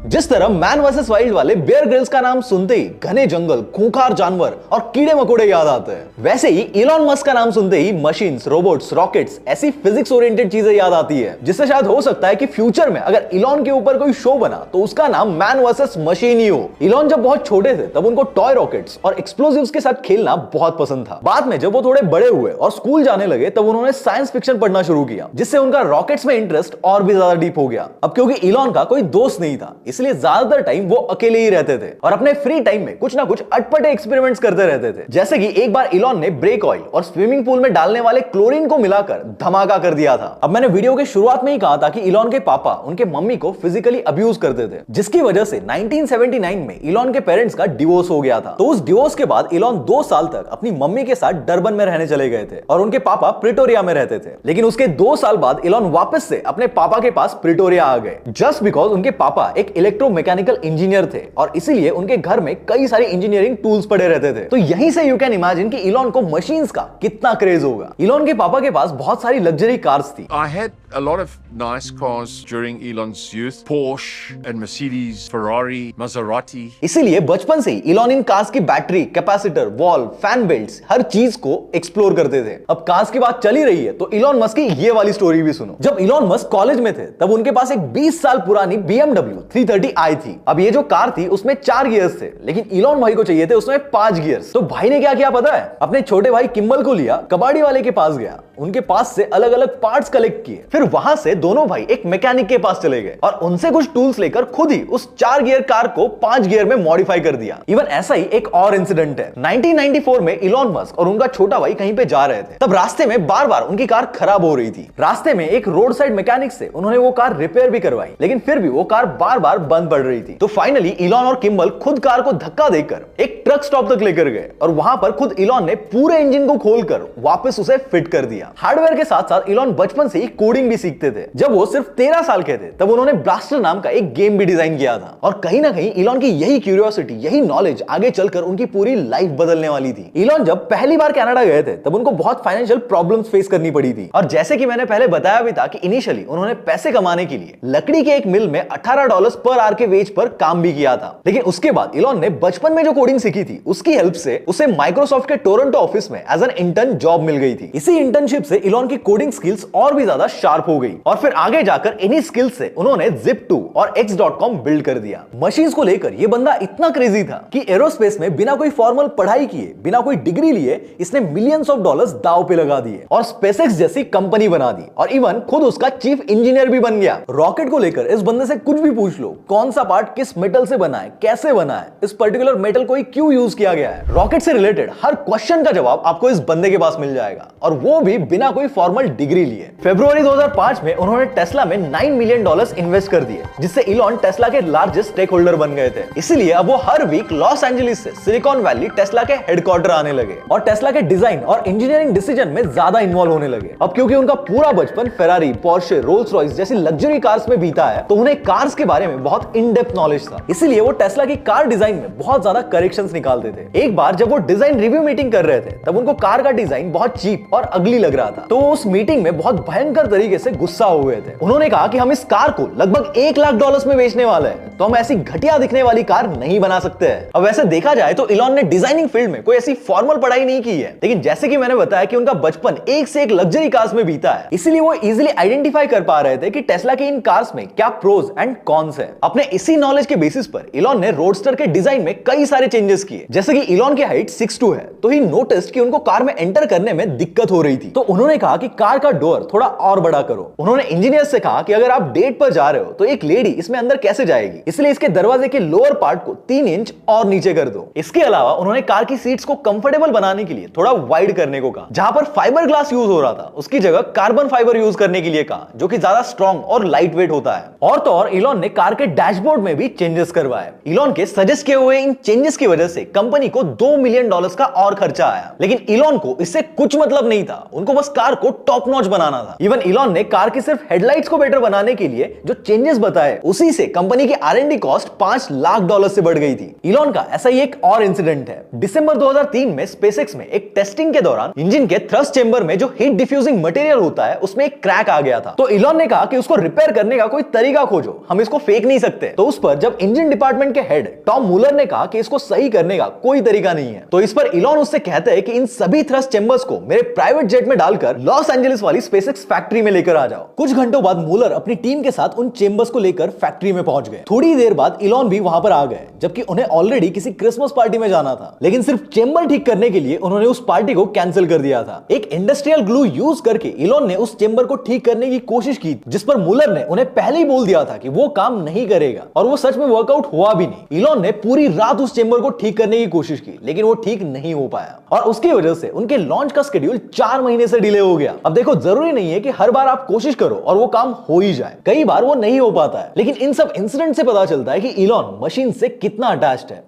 जिस तरह मैन वर्सेस वाइल्ड वाले बेयर ग्रिल्स का नाम सुनते ही घने जंगल, खूंखार जानवर और कीड़े मकोड़े याद आते हैं, वैसे ही इलॉन मस्क का नाम सुनते ही मशीन्स, रोबोट्स, रॉकेट्स, ऐसी फिजिक्स ओरिएंटेड चीजें याद आती है, जिससे शायद हो सकता है कि फ्यूचर में अगर इलॉन के ऊपर कोई शो बना तो उसका नाम मैन वर्सेस मशीन ही हो। इलॉन जब बहुत छोटे थे तब उनको टॉय रॉकेट्स और एक्सप्लोजिव्स के साथ खेलना बहुत पसंद था। बाद में जब वो थोड़े बड़े हुए और स्कूल जाने लगे तब उन्होंने साइंस फिक्शन पढ़ना शुरू किया, जिससे उनका रॉकेट्स में इंटरेस्ट और भी ज्यादा डीप हो गया। अब क्योंकि इलॉन का कोई दोस्त नहीं था इसलिए ज्यादातर टाइम वो अकेले ही रहते थे और अपने फ्री टाइम में कुछ ना कुछ अटपटे एक्सपेरिमेंट्स करते रहते थे। जैसे कि एक बार इलॉन ने ब्रेक ऑयल और स्विमिंग पूल में डालने वाले क्लोरीन को मिलाकर धमाका कर दिया था। अब मैंने वीडियो के शुरुआत में ही कहा था कि इलॉन के पापा उनके मम्मी को फिजिकली अब्यूज करते थे, जिसकी वजह से 1979 में इलॉन के पेरेंट्स का डिवोर्स हो गया था। तो उस डिवोर्स के बाद इलॉन 2 साल तक अपनी मम्मी के साथ डरबन में रहने चले गए थे और उनके पापा प्रिटोरिया में रहते थे। लेकिन उसके 2 साल बाद इलॉन वापस से अपने पापा के पास प्रिटोरिया आ गए, जस्ट बिकॉज उनके पापा एक इलेक्ट्रोमैकेनिकल इंजीनियर थे और इसीलिए उनके घर में कई सारी इंजीनियरिंग टूल्स पड़े रहते थे। तो यहीं से यू कैन इमेजिन कि इलॉन को मशीन्स का कितना क्रेज होगा। इलॉन के पापा के पास बहुत सारी लग्जरी कार्स थी। I had a lot of nice cars during Elon's youth, Porsche and Mercedes, Ferrari, Maserati. इसीलिए बचपन से ही इलॉन इन कार्स की battery, capacitor, valve, fan belts, हर चीज को एक्सप्लोर करते थे। अब कार्स की बात चली रही है तो इलॉन मस्क की ये वाली स्टोरी भी सुनो। जब इलॉन मस्क कॉलेज में थे तब उनके पास एक 20 साल पुरानी BMW 330i थी। अब ये जो कार थी उसमें 4 गियर्स थे, लेकिन इलॉन भाई को चाहिए थे उसमें 5 गियर्स। तो भाई ने क्या किया पता है? अपने छोटे भाई किम्बल को लिया, कबाड़ी वाले के पास गया, उनके पास से अलग अलग पार्ट्स कलेक्ट किए, फिर वहां से दोनों भाई एक मैकेनिक के पास चले गए और उनसे कुछ टूल्स लेकर खुद ही उस 4 गियर कार को 5 गियर में मॉडिफाई कर दिया। इवन ऐसा ही एक और इंसिडेंट है। 1994 में इलॉन मस्क और उनका छोटा भाई कहीं पे जा रहे थे, तब रास्ते में बार बार उनकी कार खराब हो रही थी। रास्ते में एक रोड साइड मैकेनिक से उन्होंने वो कार रिपेयर भी करवाई, लेकिन फिर भी वो कार बार बार बंद पड़ रही थी। तो फाइनली इलॉन और किम्बल खुद कार को धक्का देकर एक ट्रक स्टॉप तक लेकर गए और वहां पर खुद इलॉन ने पूरे इंजन को खोलकर वापस उसे फिट कर दिया। हार्डवेयर के साथ साथ इलॉन बचपन से ही कोडिंग भी सीखते थे। जब वो सिर्फ 13 साल के थे तब उन्होंने ब्लास्टर नाम का एक गेम भी डिजाइन किया था और कहीं ना कहीं इलॉन की यही क्यूरियोसिटी, यही नॉलेज आगे चलकर उनकी पूरी लाइफ बदलने वाली थी। इलॉन जब पहली बार कनाडा गए थे तब उनको बहुत फाइनेंशियल प्रॉब्लम्स फेस करनी पड़ी थी और जैसे कि मैंने पहले बताया भी था कि इनिशियली उन्होंने पैसे कमाने के लिए लकड़ी के एक मिल में $18 पर आवर के वेज पर काम भी किया था। लेकिन उसके बाद इलॉन ने बचपन में जो कोडिंग सीखी थी उसकी हेल्प से उसे माइक्रोसॉफ्ट के टोरंटो ऑफिस में एज एन इंटर्न जॉब मिल गई थी। इसी इंटर्नशिप से इलॉन की कोडिंग स्किल्स और भी ज्यादा शार्प हो गई और फिर आगे जाकर इन्हीं स्किल्स से उन्होंने Zip2 और X.com बिल्ड कर दिया। मशीन्स को लेकर यह बंदा इतना क्रेजी था कि एरोस्पेस में बिना कोई फॉर्मल पढ़ाई किए, बिना कोई डिग्री लिए इसने मिलियंस ऑफ डॉलर्स दांव पे लगा दिए और स्पेसएक्स जैसी कंपनी बना दी और इवन खुद उसका चीफ इंजीनियर भी बन गया। रॉकेट को लेकर इस बंदे से कुछ भी पूछ लो, कौन सा पार्ट किस मेटल से बना है, कैसे बना है, इस पर्टिकुलर मेटल को क्यों यूज किया गया है, रॉकेट से रिलेटेड हर क्वेश्चन का जवाब आपको इस बंदे के पास मिल जाएगा और वो भी बिना कोई फॉर्मल डिग्री लिए। फरवरी 2005 में उन्होंने टेस्ला में $9 मिलियन इन्वेस्ट कर दिए, जिससे इलॉन टेस्ला के लार्जेस्ट स्टेक होल्डर बन गए थे। इसीलिए अब वो हर वीक लॉस एंजलिस से सिलिकॉन वैली टेस्ला के हेडक्वार्टर आने लगे और टेस्ला के डिजाइन और इंजीनियरिंग डिसीजन में ज्यादा इन्वॉल्व होने लगे। अब क्योंकि उनका पूरा बचपन फेरारी, पोर्शे, रोल्स रॉयस जैसी लग्जरी कार्स में बीता है तो उन्हें कार्स के बारे में बहुत इन डेप्थ नॉलेज था। इसीलिए वो टेस्ला की कार डिजाइन में बहुत ज्यादा करेक्शंस निकालते थे। एक बार जब वो डिजाइन रिव्यू मीटिंग कर रहे थे तब उनको कार का डिजाइन बहुत चीप और अगली लग रहा था, तो वो उस मीटिंग में बहुत भयंकर तरीके से गुस्सा हो गए थे। उन्होंने कहा कि हम इस कार को लगभग $1 लाख में बेचने वाले हैं, तो हम ऐसी घटिया दिखने वाली कार नहीं बना सकते हैं। अब वैसे देखा जाए तो इलॉन ने डिजाइनिंग फील्ड में कोई ऐसी फॉर्मल पढ़ाई नहीं की है, लेकिन जैसे कि मैंने बताया कि उनका बचपन एक से एक लग्जरी कार्स में बीता है, इसीलिए वो इजीली आइडेंटिफाई कर पा रहे थे कि टेस्ला के इन कार्स में क्या प्रोज एंड कॉन्स है। अपने इसी नॉलेज के बेसिस पर इलॉन ने रोडस्टर के डिजाइन में कई सारे चेंजेस किए। जैसे कि इलॉन की हाइट 6'2" है, तो ही नोटिस्ड कि उनको कार में एंटर करने में दिक्कत हो रही थी, तो उन्होंने कहा कि कार का डोर थोड़ा और बड़ा करो। उन्होंने इंजीनियर से कहा कि अगर आप डेट पर जा रहे हो तो एक लेडी इसमें अंदर कैसे जाएगी, इसलिए इसके दरवाजे के लोअर पार्ट को 3 इंच और नीचे कर दो। इसके अलावा उन्होंने कार की सीट्स को कंफर्टेबल बनाने के लिए थोड़ा वाइड करने को कहा। जहां पर फाइबर ग्लास यूज हो रहा था उसकी जगह कार्बन फाइबर यूज करने के लिए कहा, जो कि ज्यादा स्ट्रॉन्ग और लाइट वेट होता है। और तो और इलॉन ने कार के डैशबोर्ड में भी चेंजेस करवाए। इलॉन के सजेस्ट किए हुए इन चेंजेस की वजह से कंपनी को $2 मिलियन का और खर्चा आया, लेकिन इलॉन को इससे कुछ मतलब नहीं था। उनको बस कार को टॉप नॉच बनाना था। इवन इलॉन ने कार की सिर्फ हेडलाइट्स को बेटर बनाने के लिए जो चेंजेस बताए उसी से कंपनी की R&D कॉस्ट $5 लाख से बढ़ गई थी। इलॉन का ऐसा ही एक और इंसिडेंट है। दिसंबर 2003 में स्पेसएक्स में एक टेस्टिंग के दौरान इंजन के थ्रस्ट चेंबर में जो हीट डिफ्यूजिंग मटेरियल होता है उसमें एक क्रैक आ गया था, तो इलॉन ने कहा कि उसको रिपेयर करने का कोई तरीका खोजो, हम इसको फेक नहीं सकते। तो उस पर जब इंजन डिपार्टमेंट के हेड टॉम मूलर ने कहा कि इसको सही करने का कोई तरीका नहीं है, तो इस पर इलॉन उससे कहते हैं कि इन सभी थ्रस्ट चेंबर्स को मेरे प्राइवेट जेट में डालकर लॉस एंजलिस वाली स्पेसएक्स फैक्ट्री में लेकर आ जाओ। कुछ घंटों बाद मूलर अपनी टीम के साथ उन चेंबर्स को लेकर फैक्ट्री में पहुंच गए। थोड़ी देर बाद इलॉन भी वहां पर आ गए, जबकि उन्हें ऑलरेडी किसी क्रिसमस पार्टी में जाना था, लेकिन सिर्फ चेंबर ठीक करने के लिए उन्होंने उस पार्टी को कैंसिल कर दिया था। एक इंडस्ट्रियल ग्लू यूज करके इलॉन ने उस चेंबर को ठीक करने की कोशिश की, जिस पर मूलर ने उन्हें पहले ही बोल दिया था कि वो काम नहीं करेगा, और वो सच में वर्कआउट हुआ भी नहीं। इलॉन ने पूरी रात उस चेंबर को ठीक करने की कोशिश की, लेकिन वो ठीक नहीं हो पाया और उसकी वजह से उनके लॉन्च का शेड्यूल 4 महीने से डिले हो गया। अब देखो, जरूरी नहीं है कि हर बार आप कोशिश करो और वो काम हो ही जाए, कई बार वो नहीं हो पाता है, लेकिन इन सब इंसिडेंट से पता चलता है कि इलॉन मशीन से कितना अटैच्ड है।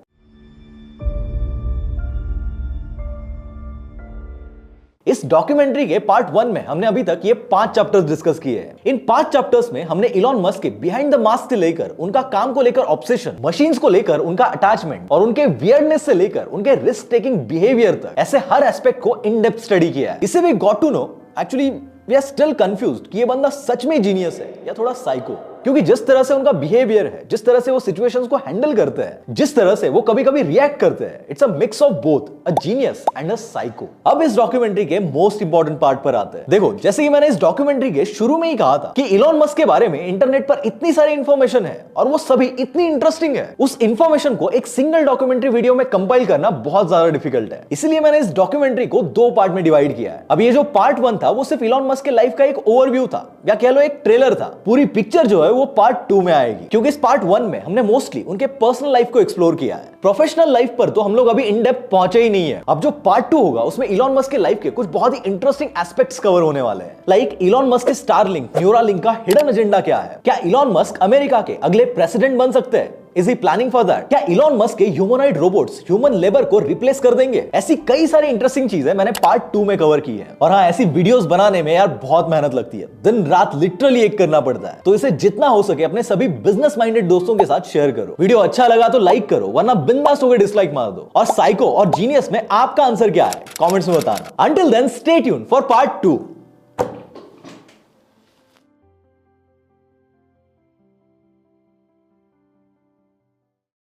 इस डॉक्यूमेंट्री के पार्ट 1 में हमने अभी तक ये 5 चैप्टर्स डिस्कस किए हैं। इन 5 चैप्टर्स में हमने इलॉन मस्क के बिहाइंड द मास्क से लेकर उनका काम को लेकर ऑब्सेशन, मशीन्स को लेकर उनका अटैचमेंट और उनके वियर्डनेस से लेकर उनके रिस्क टेकिंग बिहेवियर तक, ऐसे हर एस्पेक्ट को इन डेप्थ स्टडी किया है। इसे we got to know, actually we are still confused कि ये बंदा सच में जीनियस है या थोड़ा साइको, क्योंकि जिस तरह से उनका बिहेवियर है, जिस तरह से वो सिचुएशंस को हैंडल करते हैं, जिस तरह से वो कभी-कभी रिएक्ट करते हैं, it's a mix of both a genius and a psycho. अब इस डॉक्यूमेंट्री के मोस्ट इंपॉर्टेंट पार्ट पर आते हैं। देखो, जैसे कि मैंने इस डॉक्यूमेंट्री के शुरू में ही कहा था कि इलॉन मस्क के बारे में इंटरनेट पर इतनी सारी इंफॉर्मेशन है और वो सभी इतनी इंटरेस्टिंग है, उस इंफॉर्मेशन को एक सिंगल डॉक्यूमेंट्री वीडियो में कंपाइल करना बहुत ज्यादा डिफिकल्ट है। इसलिए मैंने इस डॉक्यूमेंट्री को 2 पार्ट में डिवाइड किया है। अब ये जो पार्ट 1 था वो सिर्फ इलॉन मस्क के लाइफ का एक ओवरव्यू था, या कह लो एक ट्रेलर था। पूरी पिक्चर जो है वो पार्ट 2 में आएगी, क्योंकि इस पार्ट 1 में हमने मोस्टली उनके पर्सनल लाइफ को एक्सप्लोर किया है। प्रोफेशनल लाइफ पर तो हम लोग अभी इन डेप्थ पहुंचे ही नहीं है। अब जो पार्ट 2 होगा उसमें इलॉन मस्क के लाइफ के कुछ बहुत ही इंटरेस्टिंग एस्पेक्ट्स कवर होने वाले हैं। लाइक इलॉन मस्क के स्टारलिंक, न्यूरालिंक का हिडन एजेंडा क्या है? क्या इलॉन मस्क अमेरिका के अगले प्रेसिडेंट बन सकते हैं? Is he planning for that? क्या इलॉन मस्क के ह्यूमनॉइड रोबोट्स ह्यूमन लेबर को रिप्लेस कर देंगे? ऐसी कई सारी इंटरेस्टिंग चीजें मैंने पार्ट 2 में कवर की है। और हाँ, ऐसी वीडियोस बनाने में यार बहुत मेहनत लगती है, दिन रात लिटरली एक करना पड़ता है। तो इसे जितना हो सके अपने सभी बिजनेस माइंडेड दोस्तों के साथ शेयर करो। वीडियो अच्छा लगा तो लाइक करो, वरना बिंदास होकर डिसलाइक मार दो। और साइको और जीनियस में आपका आंसर क्या है कमेंट्स में बताना। Until then stay tuned for part 2।